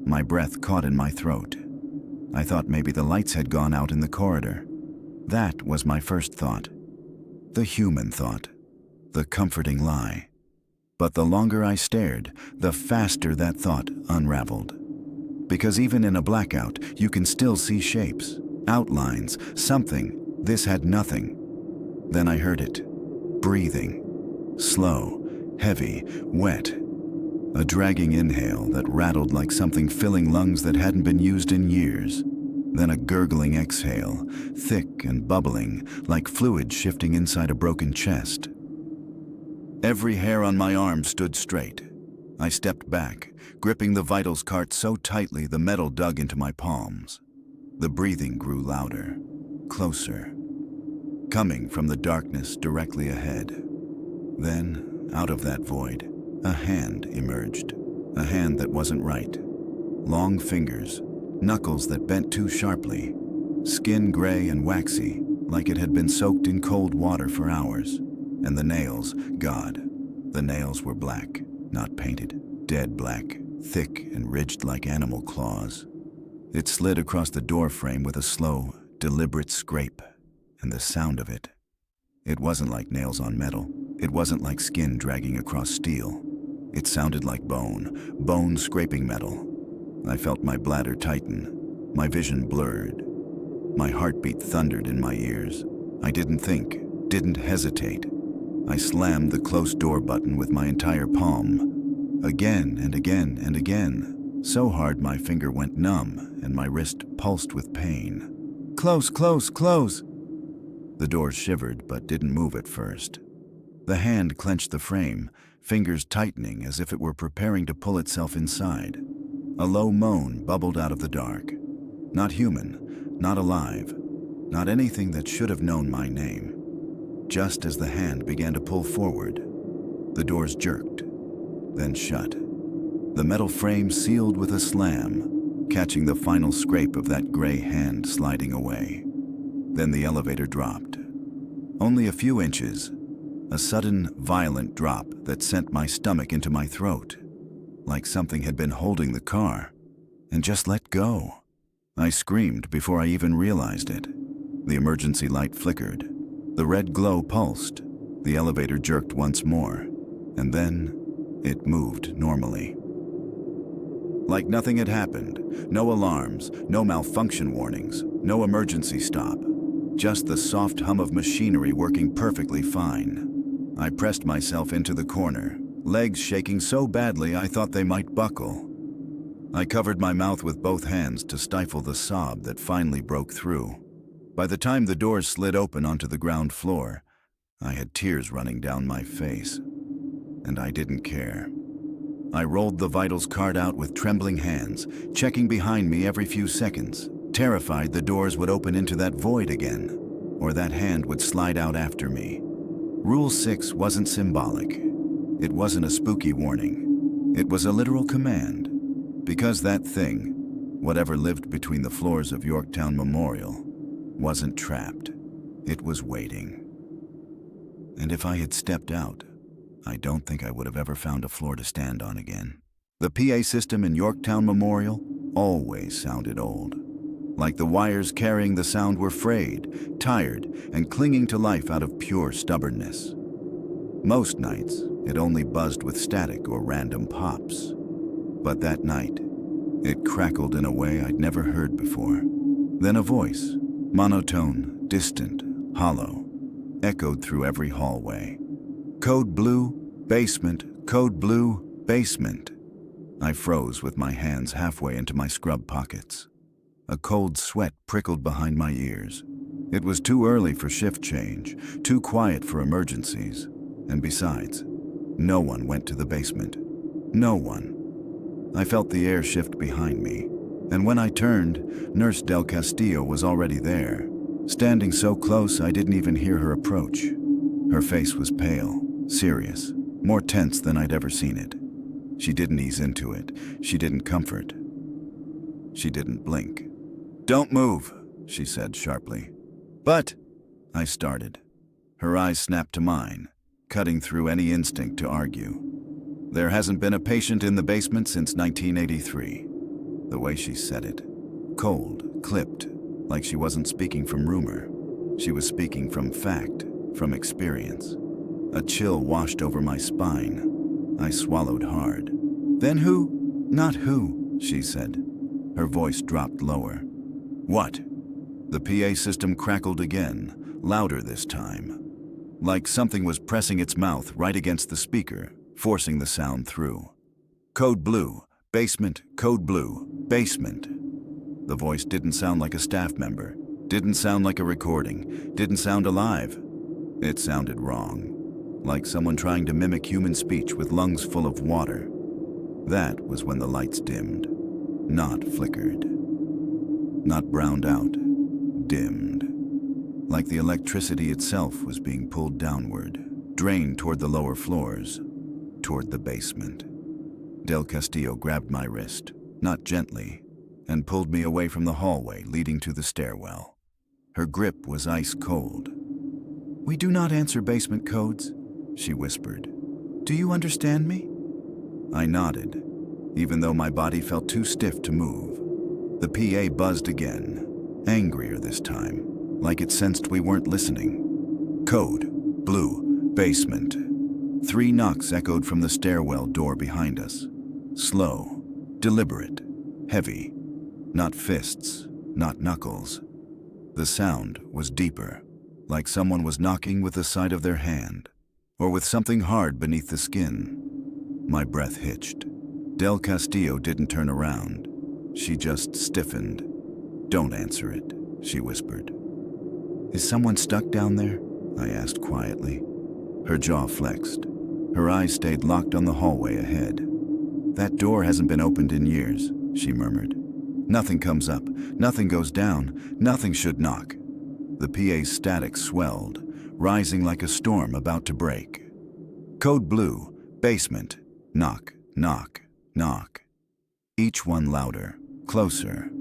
My breath caught in my throat. I thought maybe the lights had gone out in the corridor. That was my first thought. The human thought. The comforting lie. But the longer I stared, the faster that thought unraveled. Because even in a blackout, you can still see shapes, outlines, something. This had nothing. Then I heard it. Breathing. Slow, heavy, wet. A dragging inhale that rattled like something filling lungs that hadn't been used in years. Then a gurgling exhale, thick and bubbling, like fluid shifting inside a broken chest. Every hair on my arm stood straight. I stepped back, gripping the vitals cart so tightly the metal dug into my palms. The breathing grew louder, closer, coming from the darkness directly ahead. Then, out of that void, a hand emerged. A hand that wasn't right. Long fingers, knuckles that bent too sharply, skin gray and waxy, like it had been soaked in cold water for hours. And the nails, God, the nails were black, not painted, dead black, thick and ridged like animal claws. It slid across the door frame with a slow, deliberate scrape. And the sound of it. It wasn't like nails on metal. It wasn't like skin dragging across steel. It sounded like bone scraping metal. I felt my bladder tighten, my vision blurred. My heartbeat thundered in my ears. I didn't think, didn't hesitate. I slammed the closed door button with my entire palm. Again and again and again. So hard my finger went numb and my wrist pulsed with pain. Close, close, close! The door shivered but didn't move at first. The hand clenched the frame, fingers tightening as if it were preparing to pull itself inside. A low moan bubbled out of the dark. Not human, not alive, not anything that should have known my name. Just as the hand began to pull forward, the doors jerked, then shut. The metal frame sealed with a slam, catching the final scrape of that gray hand sliding away. Then the elevator dropped. Only a few inches, a sudden, violent drop that sent my stomach into my throat, like something had been holding the car and just let go. I screamed before I even realized it. The emergency light flickered. The red glow pulsed. The elevator jerked once more, and then it moved normally. Like nothing had happened. No alarms, no malfunction warnings, no emergency stop. Just the soft hum of machinery working perfectly fine. I pressed myself into the corner, legs shaking so badly I thought they might buckle. I covered my mouth with both hands to stifle the sob that finally broke through. By the time the doors slid open onto the ground floor, I had tears running down my face, and I didn't care. I rolled the vitals card out with trembling hands, checking behind me every few seconds, terrified the doors would open into that void again, or that hand would slide out after me. Rule 6 wasn't symbolic. It wasn't a spooky warning. It was a literal command. Because that thing, whatever lived between the floors of Yorktown Memorial, wasn't trapped. It was waiting. And if I had stepped out, I don't think I would have ever found a floor to stand on again. The PA system in Yorktown Memorial always sounded old. Like the wires carrying the sound were frayed, tired, and clinging to life out of pure stubbornness. Most nights, it only buzzed with static or random pops. But that night, it crackled in a way I'd never heard before. Then a voice, monotone, distant, hollow, echoed through every hallway. Code blue, basement, code blue, basement. I froze with my hands halfway into my scrub pockets. A cold sweat prickled behind my ears. It was too early for shift change, too quiet for emergencies. And besides, no one went to the basement. No one. I felt the air shift behind me, and when I turned, Nurse Del Castillo was already there, standing so close I didn't even hear her approach. Her face was pale, serious, more tense than I'd ever seen it. She didn't ease into it. She didn't comfort. She didn't blink. "Don't move," she said sharply. "But," I started. Her eyes snapped to mine, cutting through any instinct to argue. "There hasn't been a patient in the basement since 1983. The way she said it, cold, clipped, like she wasn't speaking from rumor. She was speaking from fact, from experience. A chill washed over my spine. I swallowed hard. "Then who?" "Not who," she said. Her voice dropped lower. "What?" The PA system crackled again, louder this time. Like something was pressing its mouth right against the speaker, forcing the sound through. "Code blue, basement, code blue, basement." The voice didn't sound like a staff member, didn't sound like a recording, didn't sound alive. It sounded wrong, like someone trying to mimic human speech with lungs full of water. That was when the lights dimmed, not flickered. Not browned out, dimmed. Like the electricity itself was being pulled downward, drained toward the lower floors, toward the basement. Del Castillo grabbed my wrist, not gently, and pulled me away from the hallway leading to the stairwell. Her grip was ice cold. "We do not answer basement codes," she whispered. "Do you understand me?" I nodded, even though my body felt too stiff to move. The PA buzzed again, angrier this time, like it sensed we weren't listening. "Code, blue, basement." 3 knocks echoed from the stairwell door behind us. Slow, deliberate, heavy. Not fists, not knuckles. The sound was deeper, like someone was knocking with the side of their hand, or with something hard beneath the skin. My breath hitched. Del Castillo didn't turn around. She just stiffened. "Don't answer it," she whispered. "Is someone stuck down there?" I asked quietly. Her jaw flexed. Her eyes stayed locked on the hallway ahead. "That door hasn't been opened in years," she murmured. "Nothing comes up, nothing goes down, nothing should knock." The PA's static swelled, rising like a storm about to break. "Code blue, basement, knock, knock, knock." Each one louder, closer,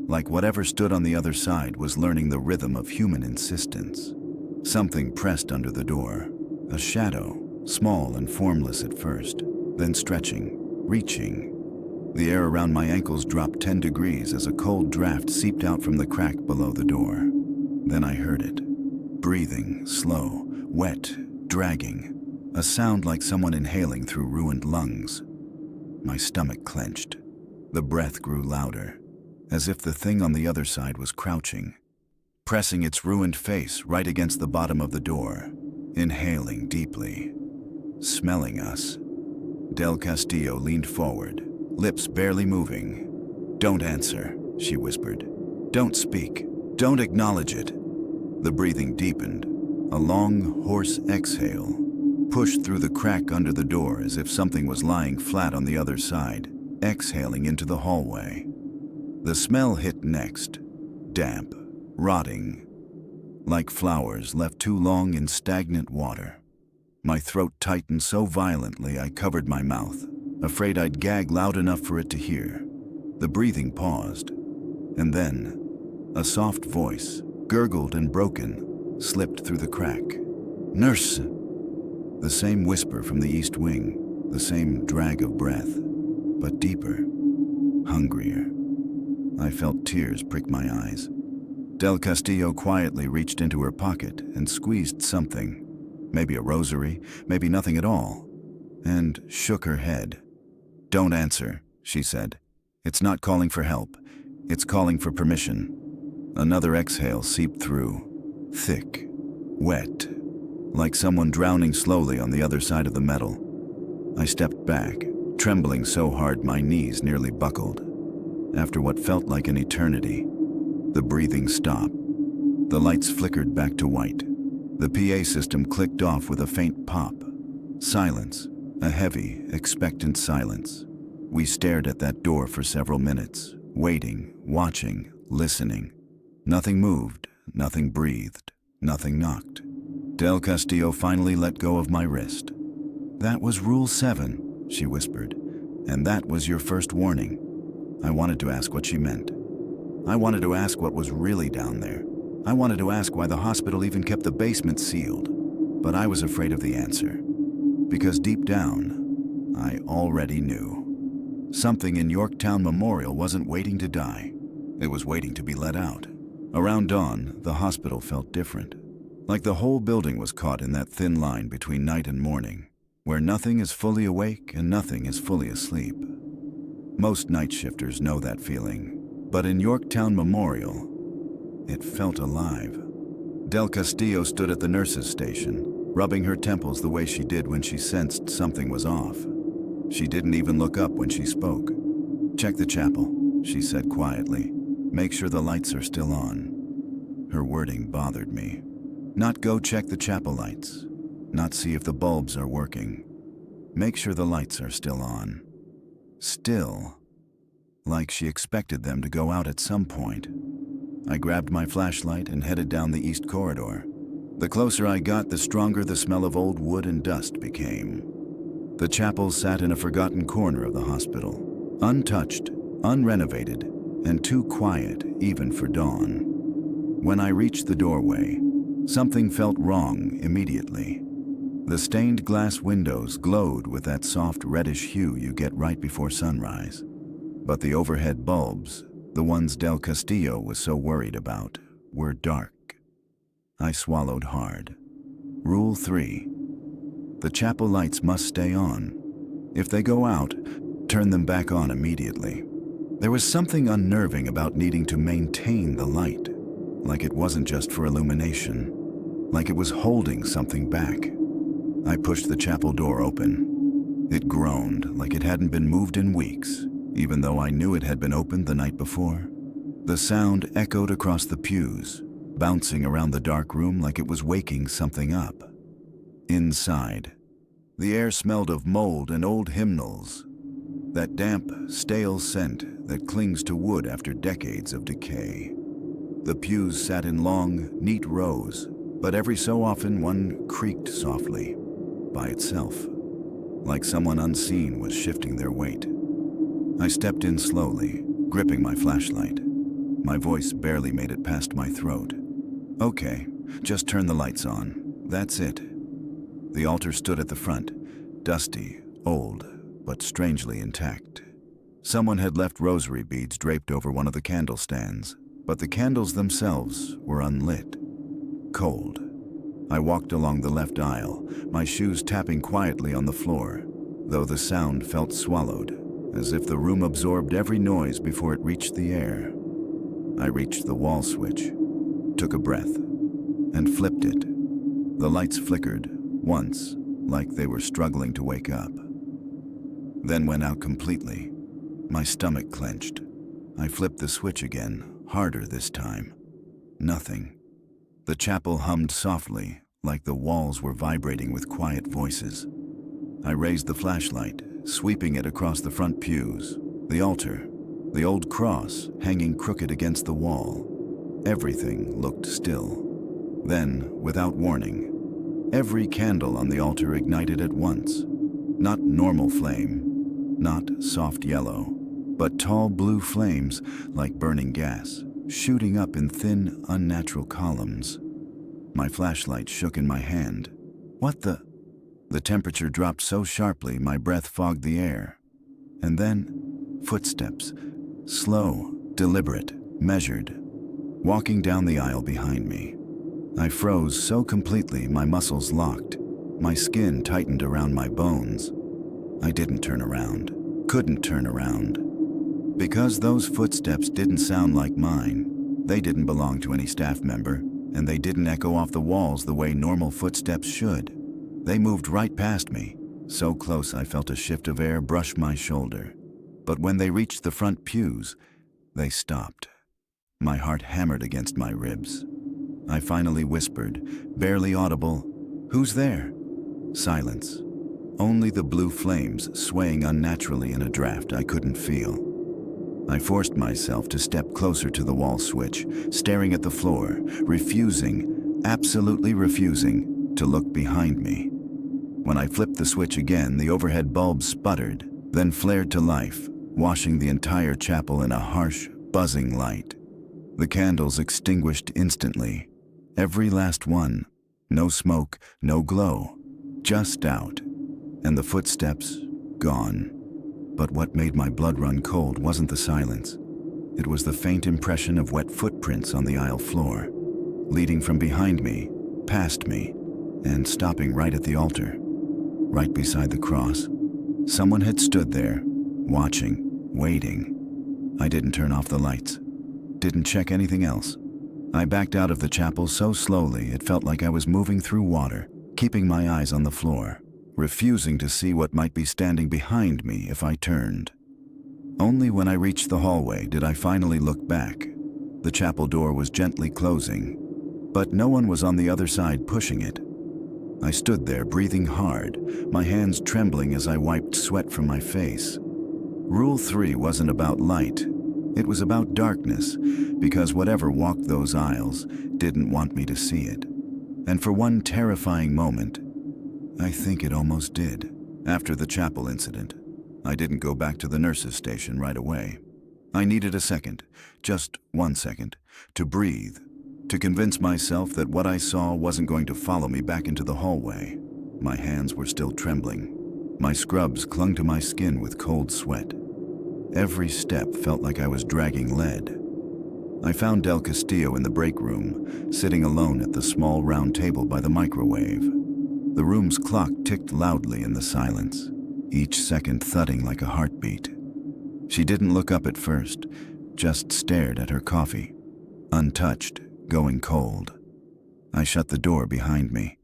like whatever stood on the other side was learning the rhythm of human insistence. Something pressed under the door, a shadow, small and formless at first, then stretching, reaching. The air around my ankles dropped 10 degrees as a cold draft seeped out from the crack below the door. Then I heard it. Breathing, slow, wet, dragging. A sound like someone inhaling through ruined lungs. My stomach clenched. The breath grew louder, as if the thing on the other side was crouching, pressing its ruined face right against the bottom of the door, inhaling deeply, smelling us. Del Castillo leaned forward, lips barely moving. "Don't answer," she whispered. "Don't speak. Don't acknowledge it." The breathing deepened. A long, hoarse exhale pushed through the crack under the door as if something was lying flat on the other side, exhaling into the hallway. The smell hit next. Damp, rotting, like flowers left too long in stagnant water. My throat tightened so violently I covered my mouth, afraid I'd gag loud enough for it to hear. The breathing paused, and then a soft voice, gurgled and broken, slipped through the crack. "Nurse!" The same whisper from the east wing, the same drag of breath, but deeper, hungrier. I felt tears prick my eyes. Del Castillo quietly reached into her pocket and squeezed something, maybe a rosary, maybe nothing at all, and shook her head. "Don't answer," she said. "It's not calling for help. It's calling for permission." Another exhale seeped through, thick, wet, like someone drowning slowly on the other side of the metal. I stepped back, trembling so hard my knees nearly buckled. After what felt like an eternity, the breathing stopped. The lights flickered back to white. The PA system clicked off with a faint pop. Silence, a heavy, expectant silence. We stared at that door for several minutes, waiting, watching, listening. Nothing moved, nothing breathed, nothing knocked. Del Castillo finally let go of my wrist. "That was Rule 7, she whispered, "and that was your first warning." I wanted to ask what she meant. I wanted to ask what was really down there. I wanted to ask why the hospital even kept the basement sealed. But I was afraid of the answer. Because deep down, I already knew. Something in Yorktown Memorial wasn't waiting to die. It was waiting to be let out. Around dawn, the hospital felt different. Like the whole building was caught in that thin line between night and morning, where nothing is fully awake and nothing is fully asleep. Most night shifters know that feeling, but in Yorktown Memorial, it felt alive. Del Castillo stood at the nurse's station, rubbing her temples the way she did when she sensed something was off. She didn't even look up when she spoke. "Check the chapel," she said quietly. "Make sure the lights are still on." Her wording bothered me. Not go check the chapel lights. Not see if the bulbs are working. Make sure the lights are still on. Still, like she expected them to go out at some point. I grabbed my flashlight and headed down the east corridor. The closer I got, the stronger the smell of old wood and dust became. The chapel sat in a forgotten corner of the hospital, untouched, unrenovated, and too quiet even for dawn. When I reached the doorway, something felt wrong immediately. The stained glass windows glowed with that soft reddish hue you get right before sunrise. But the overhead bulbs, the ones Del Castillo was so worried about, were dark. I swallowed hard. Rule 3. The chapel lights must stay on. If they go out, turn them back on immediately. There was something unnerving about needing to maintain the light, like it wasn't just for illumination, like it was holding something back. I pushed the chapel door open. It groaned like it hadn't been moved in weeks, even though I knew it had been opened the night before. The sound echoed across the pews, bouncing around the dark room like it was waking something up. Inside, the air smelled of mold and old hymnals, that damp, stale scent that clings to wood after decades of decay. The pews sat in long, neat rows, but every so often one creaked softly, by itself, like someone unseen was shifting their weight. I stepped in slowly, gripping my flashlight. My voice barely made it past my throat. "Okay, just turn the lights on. That's it." The altar stood at the front, dusty, old, but strangely intact. Someone had left rosary beads draped over one of the candle stands, but the candles themselves were unlit. Cold. I walked along the left aisle, my shoes tapping quietly on the floor, though the sound felt swallowed, as if the room absorbed every noise before it reached the air. I reached the wall switch, took a breath, and flipped it. The lights flickered, once, like they were struggling to wake up. Then went out completely. My stomach clenched. I flipped the switch again, harder this time. Nothing. The chapel hummed softly, like the walls were vibrating with quiet voices. I raised the flashlight, sweeping it across the front pews, the altar, the old cross hanging crooked against the wall. Everything looked still. Then, without warning, every candle on the altar ignited at once. Not normal flame, not soft yellow, but tall blue flames like burning gas, shooting up in thin, unnatural columns. My flashlight shook in my hand. What the? The temperature dropped so sharply my breath fogged the air. And then, footsteps, slow, deliberate, measured, walking down the aisle behind me. I froze so completely my muscles locked. My skin tightened around my bones. I didn't turn around, couldn't turn around. Because those footsteps didn't sound like mine, they didn't belong to any staff member, and they didn't echo off the walls the way normal footsteps should. They moved right past me, so close I felt a shift of air brush my shoulder. But when they reached the front pews, they stopped. My heart hammered against my ribs. I finally whispered, barely audible, "Who's there?" Silence. Only the blue flames swaying unnaturally in a draft I couldn't feel. I forced myself to step closer to the wall switch, staring at the floor, refusing, absolutely refusing, to look behind me. When I flipped the switch again, the overhead bulb sputtered, then flared to life, washing the entire chapel in a harsh, buzzing light. The candles extinguished instantly. Every last one. No smoke, no glow. Just out. And the footsteps, gone. But what made my blood run cold wasn't the silence. It was the faint impression of wet footprints on the aisle floor, leading from behind me, past me, and stopping right at the altar. Right beside the cross. Someone had stood there, watching, waiting. I didn't turn off the lights. Didn't check anything else. I backed out of the chapel so slowly it felt like I was moving through water, keeping my eyes on the floor, refusing to see what might be standing behind me if I turned. Only when I reached the hallway did I finally look back. The chapel door was gently closing, but no one was on the other side pushing it. I stood there breathing hard, my hands trembling as I wiped sweat from my face. Rule 3 wasn't about light. It was about darkness, because whatever walked those aisles didn't want me to see it. And for one terrifying moment, I think it almost did. After the chapel incident, I didn't go back to the nurse's station right away. I needed a second, just 1 second, to breathe, to convince myself that what I saw wasn't going to follow me back into the hallway. My hands were still trembling. My scrubs clung to my skin with cold sweat. Every step felt like I was dragging lead. I found Del Castillo in the break room, sitting alone at the small round table by the microwave. The room's clock ticked loudly in the silence, each second thudding like a heartbeat. She didn't look up at first, just stared at her coffee, untouched, going cold. I shut the door behind me.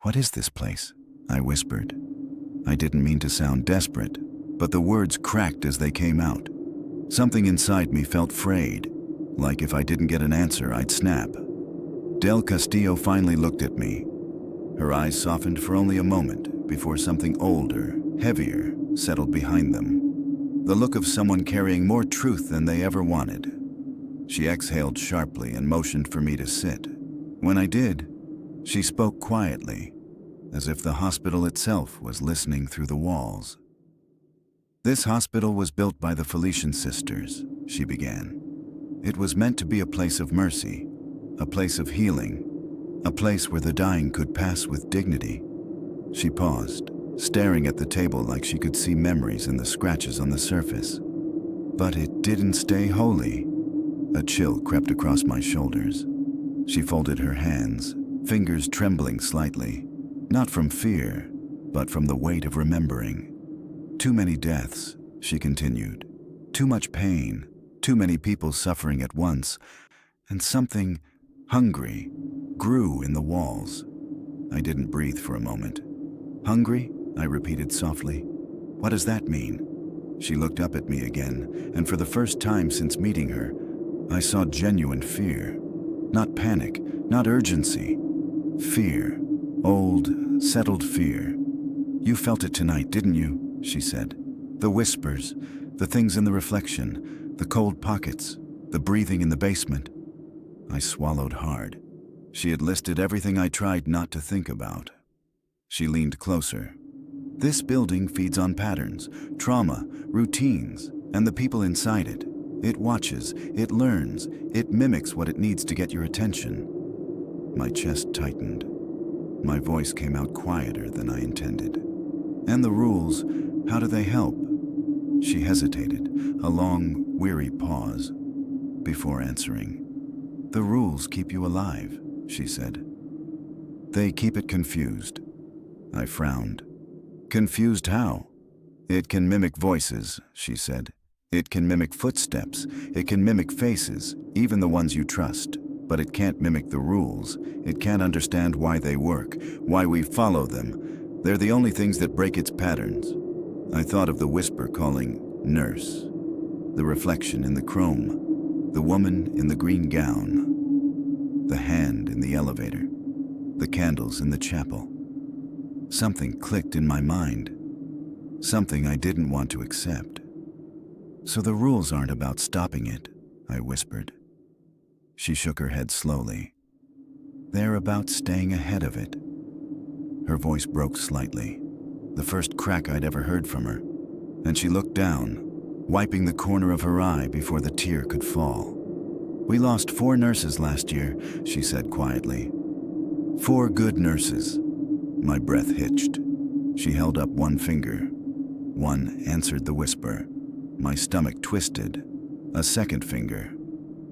"What is this place?" I whispered. I didn't mean to sound desperate, but the words cracked as they came out. Something inside me felt frayed, like if I didn't get an answer, I'd snap. Del Castillo finally looked at me. Her eyes softened for only a moment before something older, heavier, settled behind them. The look of someone carrying more truth than they ever wanted. She exhaled sharply and motioned for me to sit. When I did, she spoke quietly, as if the hospital itself was listening through the walls. "This hospital was built by the Felician sisters," she began. "It was meant to be a place of mercy, a place of healing, a place where the dying could pass with dignity." She paused, staring at the table like she could see memories in the scratches on the surface. But it didn't stay holy. A chill crept across my shoulders. She folded her hands, fingers trembling slightly, not from fear, but from the weight of remembering. Too many deaths, she continued. Too much pain, too many people suffering at once, and something hungry grew in the walls. I didn't breathe for a moment. Hungry? I repeated softly. What does that mean? She looked up at me again, and for the first time since meeting her, I saw genuine fear. Not panic, not urgency. Fear. Old, settled fear. You felt it tonight, didn't you? She said. The whispers, the things in the reflection, the cold pockets, the breathing in the basement. I swallowed hard. She had listed everything I tried not to think about. She leaned closer. This building feeds on patterns, trauma, routines, and the people inside it. It watches, it learns, it mimics what it needs to get your attention. My chest tightened. My voice came out quieter than I intended. And the rules, how do they help? She hesitated, a long, weary pause, before answering. The rules keep you alive, she said. They keep it confused. I frowned. Confused how? It can mimic voices, she said. It can mimic footsteps. It can mimic faces, even the ones you trust. But it can't mimic the rules. It can't understand why they work, why we follow them. They're the only things that break its patterns. I thought of the whisper calling nurse, the reflection in the chrome, the woman in the green gown, the hand in the elevator, the candles in the chapel. Something clicked in my mind, something I didn't want to accept. So the rules aren't about stopping it, I whispered. She shook her head slowly. They're about staying ahead of it. Her voice broke slightly, the first crack I'd ever heard from her, and she looked down, wiping the corner of her eye before the tear could fall. We lost 4 nurses last year, she said quietly. 4 good nurses. My breath hitched. She held up one finger. One answered the whisper. My stomach twisted. A second finger.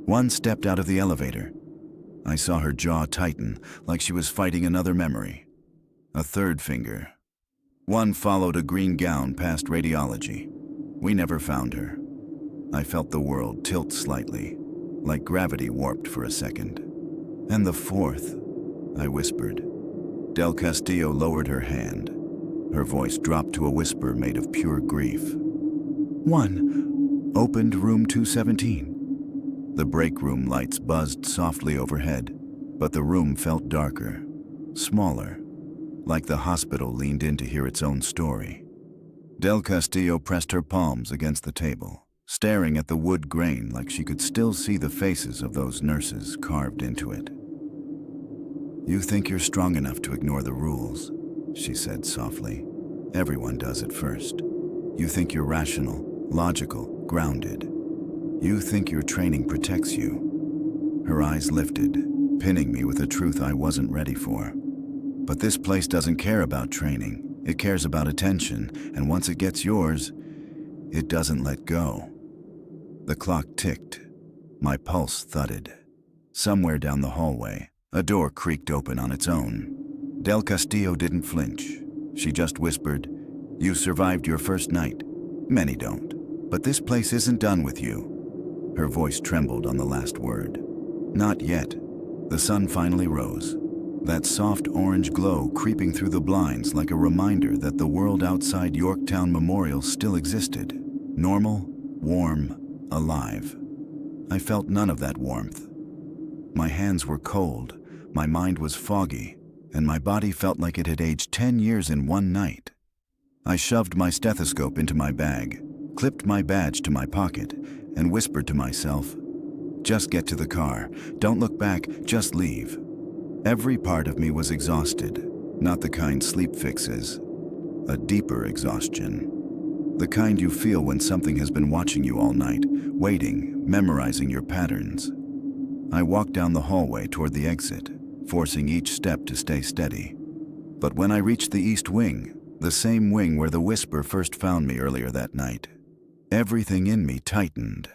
One stepped out of the elevator. I saw her jaw tighten, like she was fighting another memory. A third finger. One followed a green gown past radiology. We never found her. I felt the world tilt slightly, like gravity warped for a second. And the 4th, I whispered. Del Castillo lowered her hand. Her voice dropped to a whisper made of pure grief. 1 opened room 217. The break room lights buzzed softly overhead, but the room felt darker, smaller, like the hospital leaned in to hear its own story. Del Castillo pressed her palms against the table, staring at the wood grain like she could still see the faces of those nurses carved into it. You think you're strong enough to ignore the rules, she said softly. Everyone does at first. You think you're rational, logical, grounded. You think your training protects you. Her eyes lifted, pinning me with a truth I wasn't ready for. But this place doesn't care about training. It cares about attention, and once it gets yours, it doesn't let go. The clock ticked. My pulse thudded. Somewhere down the hallway, a door creaked open on its own. Del Castillo didn't flinch. She just whispered, "You survived your first night. Many don't. But this place isn't done with you." Her voice trembled on the last word. Not yet. The sun finally rose. That soft orange glow creeping through the blinds like a reminder that the world outside Yorktown Memorial still existed. Normal, warm, alive. I felt none of that warmth. My hands were cold, my mind was foggy, and my body felt like it had aged 10 years in one night. I shoved my stethoscope into my bag, clipped my badge to my pocket, and whispered to myself, "Just get to the car. Don't look back, just leave." Every part of me was exhausted, not the kind sleep fixes. A deeper exhaustion. The kind you feel when something has been watching you all night, waiting, memorizing your patterns. I walked down the hallway toward the exit, forcing each step to stay steady. But when I reached the east wing, the same wing where the whisper first found me earlier that night, Everything in me tightened.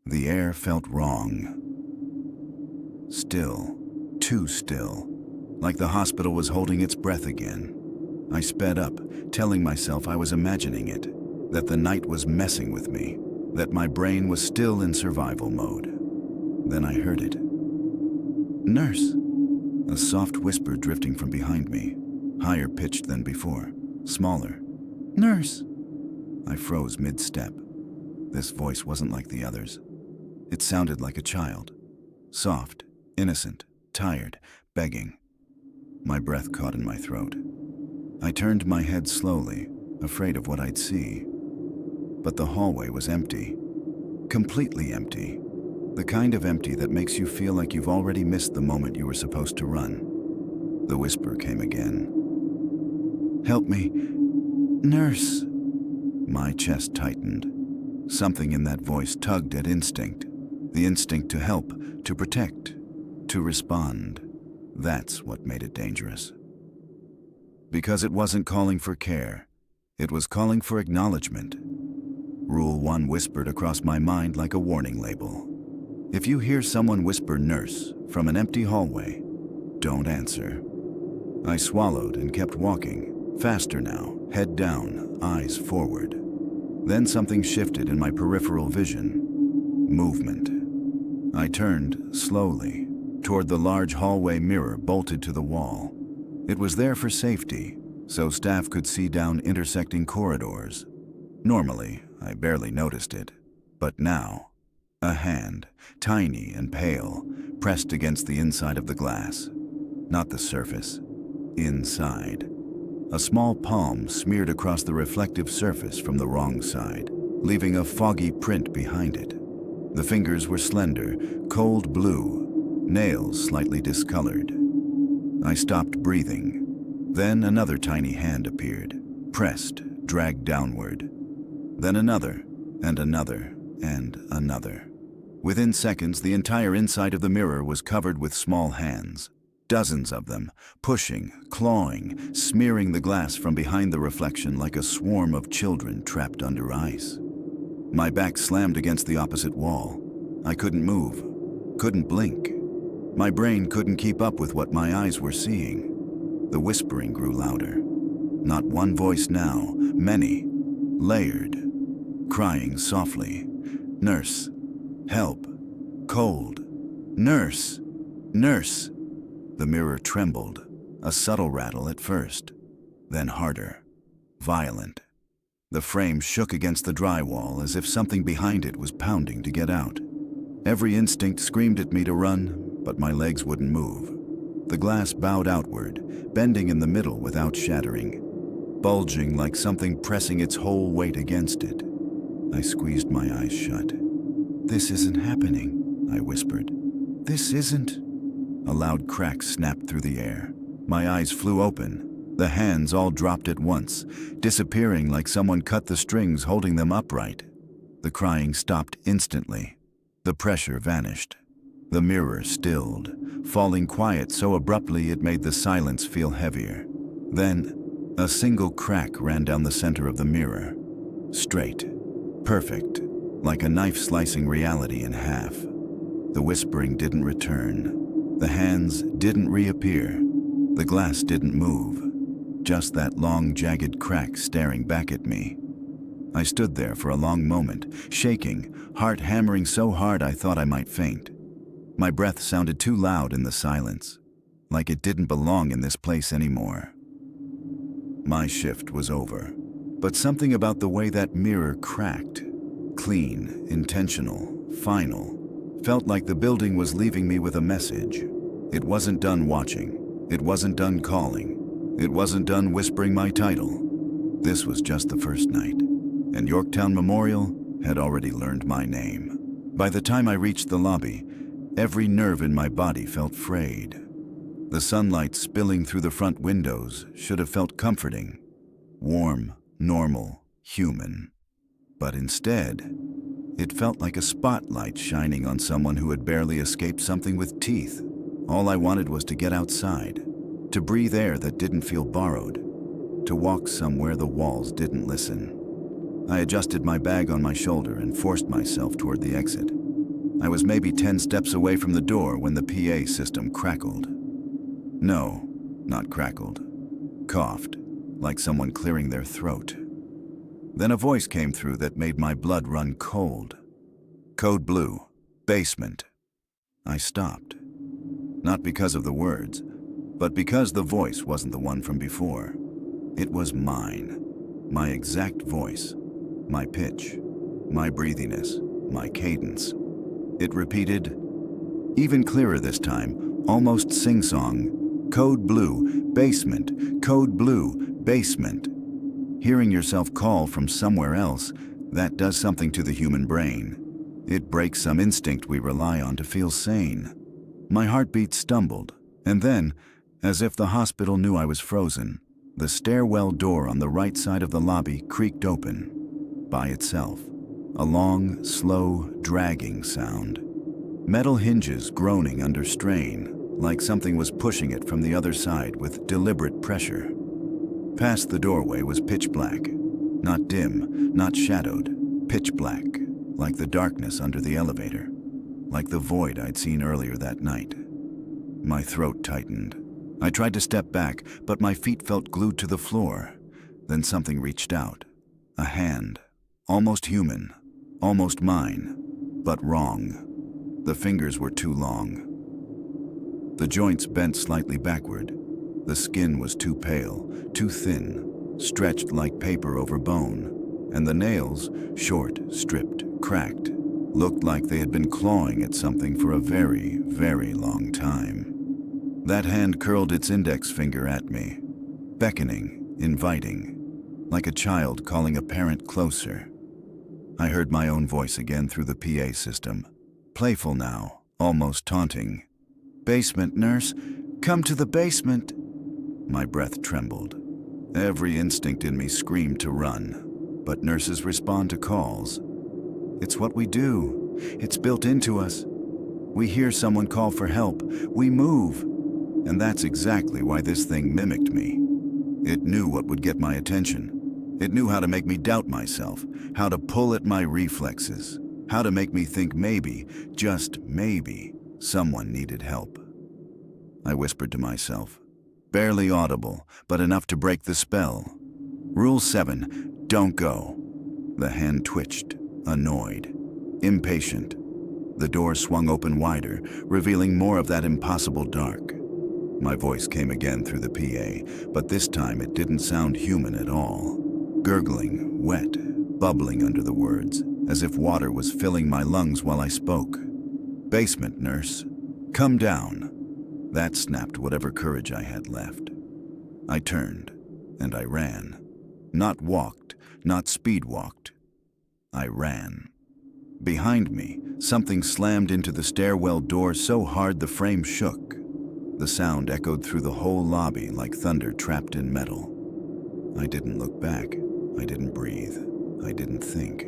The air felt wrong. Still, too still, like the hospital was holding its breath again. I sped up, telling myself I was imagining it, that the night was messing with me, that my brain was still in survival mode. Then I heard it. "Nurse!" A soft whisper drifting from behind me, higher pitched than before, smaller. "Nurse!" I froze mid-step. This voice wasn't like the others. It sounded like a child. Soft, innocent, tired, begging. My breath caught in my throat. I turned my head slowly, afraid of what I'd see. But the hallway was empty. Completely empty. The kind of empty that makes you feel like you've already missed the moment you were supposed to run. The whisper came again. "Help me, nurse." My chest tightened. Something in that voice tugged at instinct. The instinct to help, to protect, to respond. That's what made it dangerous. Because it wasn't calling for care. It was calling for acknowledgement. Rule 1 whispered across my mind like a warning label. If you hear someone whisper "nurse" from an empty hallway, don't answer. I swallowed and kept walking, faster now, head down, eyes forward. Then something shifted in my peripheral vision. Movement. I turned, slowly, toward the large hallway mirror bolted to the wall. It was there for safety, so staff could see down intersecting corridors. Normally, I barely noticed it, but now, a hand, tiny and pale, pressed against the inside of the glass. Not the surface. Inside. A small palm smeared across the reflective surface from the wrong side, leaving a foggy print behind it. The fingers were slender, cold blue, nails slightly discolored. I stopped breathing. Then another tiny hand appeared, pressed, dragged downward. Then another, and another, and another. Within seconds, the entire inside of the mirror was covered with small hands. Dozens of them, pushing, clawing, smearing the glass from behind the reflection like a swarm of children trapped under ice. My back slammed against the opposite wall. I couldn't move, couldn't blink. My brain couldn't keep up with what my eyes were seeing. The whispering grew louder. Not one voice now, many, layered, crying softly. "Nurse, help, cold, nurse, nurse." The mirror trembled, a subtle rattle at first, then harder, violent. The frame shook against the drywall as if something behind it was pounding to get out. Every instinct screamed at me to run, but my legs wouldn't move. The glass bowed outward, bending in the middle without shattering, bulging like something pressing its whole weight against it. I squeezed my eyes shut. "This isn't happening," I whispered. "This isn't." A loud crack snapped through the air. My eyes flew open. The hands all dropped at once, disappearing like someone cut the strings holding them upright. The crying stopped instantly. The pressure vanished. The mirror stilled, falling quiet so abruptly it made the silence feel heavier. Then, a single crack ran down the center of the mirror. Straight, perfect, like a knife slicing reality in half. The whispering didn't return. The hands didn't reappear. The glass didn't move. Just that long, jagged crack staring back at me. I stood there for a long moment, shaking, heart hammering so hard I thought I might faint. My breath sounded too loud in the silence, like it didn't belong in this place anymore. My shift was over, but something about the way that mirror cracked, clean, intentional, final, felt like the building was leaving me with a message. It wasn't done watching. It wasn't done calling. It wasn't done whispering my title. This was just the first night, and Yorktown Memorial had already learned my name. By the time I reached the lobby, every nerve in my body felt frayed. The sunlight spilling through the front windows should have felt comforting, warm, normal, human. But instead, it felt like a spotlight shining on someone who had barely escaped something with teeth. All I wanted was to get outside, to breathe air that didn't feel borrowed, to walk somewhere the walls didn't listen. I adjusted my bag on my shoulder and forced myself toward the exit. I was maybe 10 steps away from the door when the PA system crackled. No, not crackled. Coughed, like someone clearing their throat. Then a voice came through that made my blood run cold. Code blue, basement. I stopped. Not because of the words, but because the voice wasn't the one from before. It was mine. My exact voice. My pitch. My breathiness. My cadence. It repeated, even clearer this time, almost sing-song, code blue, basement, code blue, basement. Hearing yourself call from somewhere else, that does something to the human brain. It breaks some instinct we rely on to feel sane. My heartbeat stumbled, and then, as if the hospital knew I was frozen, the stairwell door on the right side of the lobby creaked open, by itself. A long, slow, dragging sound. Metal hinges groaning under strain, like something was pushing it from the other side with deliberate pressure. Past the doorway was pitch black. Not dim, not shadowed, pitch black, like the darkness under the elevator, like the void I'd seen earlier that night. My throat tightened. I tried to step back, but my feet felt glued to the floor. Then something reached out. A hand. Almost human. Almost mine. But wrong. The fingers were too long. The joints bent slightly backward. The skin was too pale, too thin, stretched like paper over bone. And the nails, short, stripped, cracked, looked like they had been clawing at something for a very, very long time. That hand curled its index finger at me, beckoning, inviting, like a child calling a parent closer. I heard my own voice again through the PA system, playful now, almost taunting. Basement, nurse, come to the basement. My breath trembled. Every instinct in me screamed to run, but nurses respond to calls. It's what we do. It's built into us. We hear someone call for help. We move. And that's exactly why this thing mimicked me. It knew what would get my attention. It knew how to make me doubt myself, how to pull at my reflexes, how to make me think maybe, just maybe, someone needed help. I whispered to myself, barely audible, but enough to break the spell. Rule 7, don't go. The hand twitched, annoyed, impatient. The door swung open wider, revealing more of that impossible dark. My voice came again through the PA, but this time it didn't sound human at all. Gurgling, wet, bubbling under the words, as if water was filling my lungs while I spoke. Basement, nurse. Come down. That snapped whatever courage I had left. I turned, and I ran. Not walked, not speed walked. I ran. Behind me, something slammed into the stairwell door so hard the frame shook. The sound echoed through the whole lobby like thunder trapped in metal. I didn't look back. I didn't breathe. I didn't think.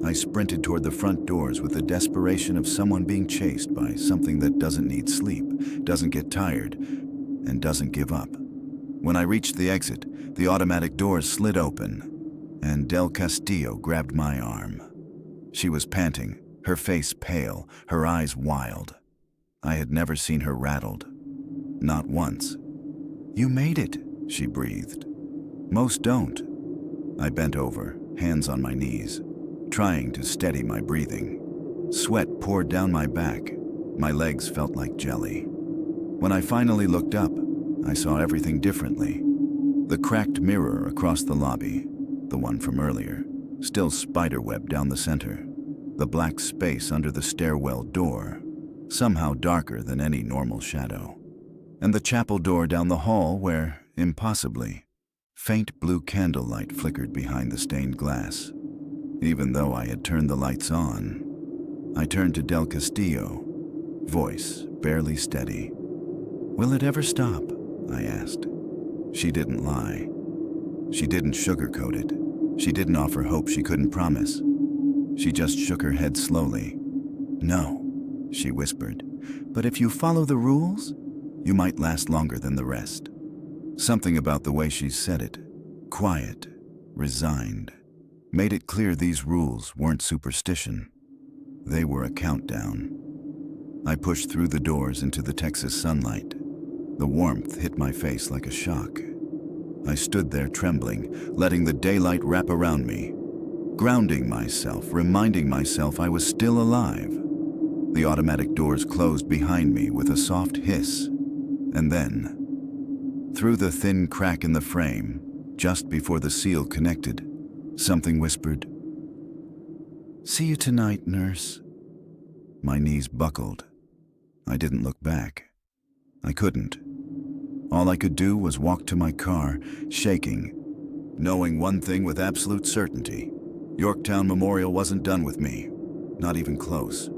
I sprinted toward the front doors with the desperation of someone being chased by something that doesn't need sleep, doesn't get tired, and doesn't give up. When I reached the exit, the automatic doors slid open, and Del Castillo grabbed my arm. She was panting, her face pale, her eyes wild. I had never seen her rattled. Not once. You made it, she breathed. Most don't. I bent over, hands on my knees, trying to steady my breathing. Sweat poured down my back. My legs felt like jelly. When I finally looked up, I saw everything differently. The cracked mirror across the lobby, the one from earlier, still spiderweb down the center. The black space under the stairwell door, somehow darker than any normal shadow. And the chapel door down the hall where, impossibly, faint blue candlelight flickered behind the stained glass. Even though I had turned the lights on, I turned to Del Castillo, voice barely steady. Will it ever stop? I asked. She didn't lie. She didn't sugarcoat it. She didn't offer hope she couldn't promise. She just shook her head slowly. No, she whispered, but if you follow the rules, you might last longer than the rest. Something about the way she said it, quiet, resigned, made it clear these rules weren't superstition. They were a countdown. I pushed through the doors into the Texas sunlight. The warmth hit my face like a shock. I stood there trembling, letting the daylight wrap around me, grounding myself, reminding myself I was still alive. The automatic doors closed behind me with a soft hiss, and then, through the thin crack in the frame, just before the seal connected, something whispered, "See you tonight, nurse." My knees buckled. I didn't look back. I couldn't. All I could do was walk to my car, shaking, knowing one thing with absolute certainty. Yorktown Memorial wasn't done with me, not even close.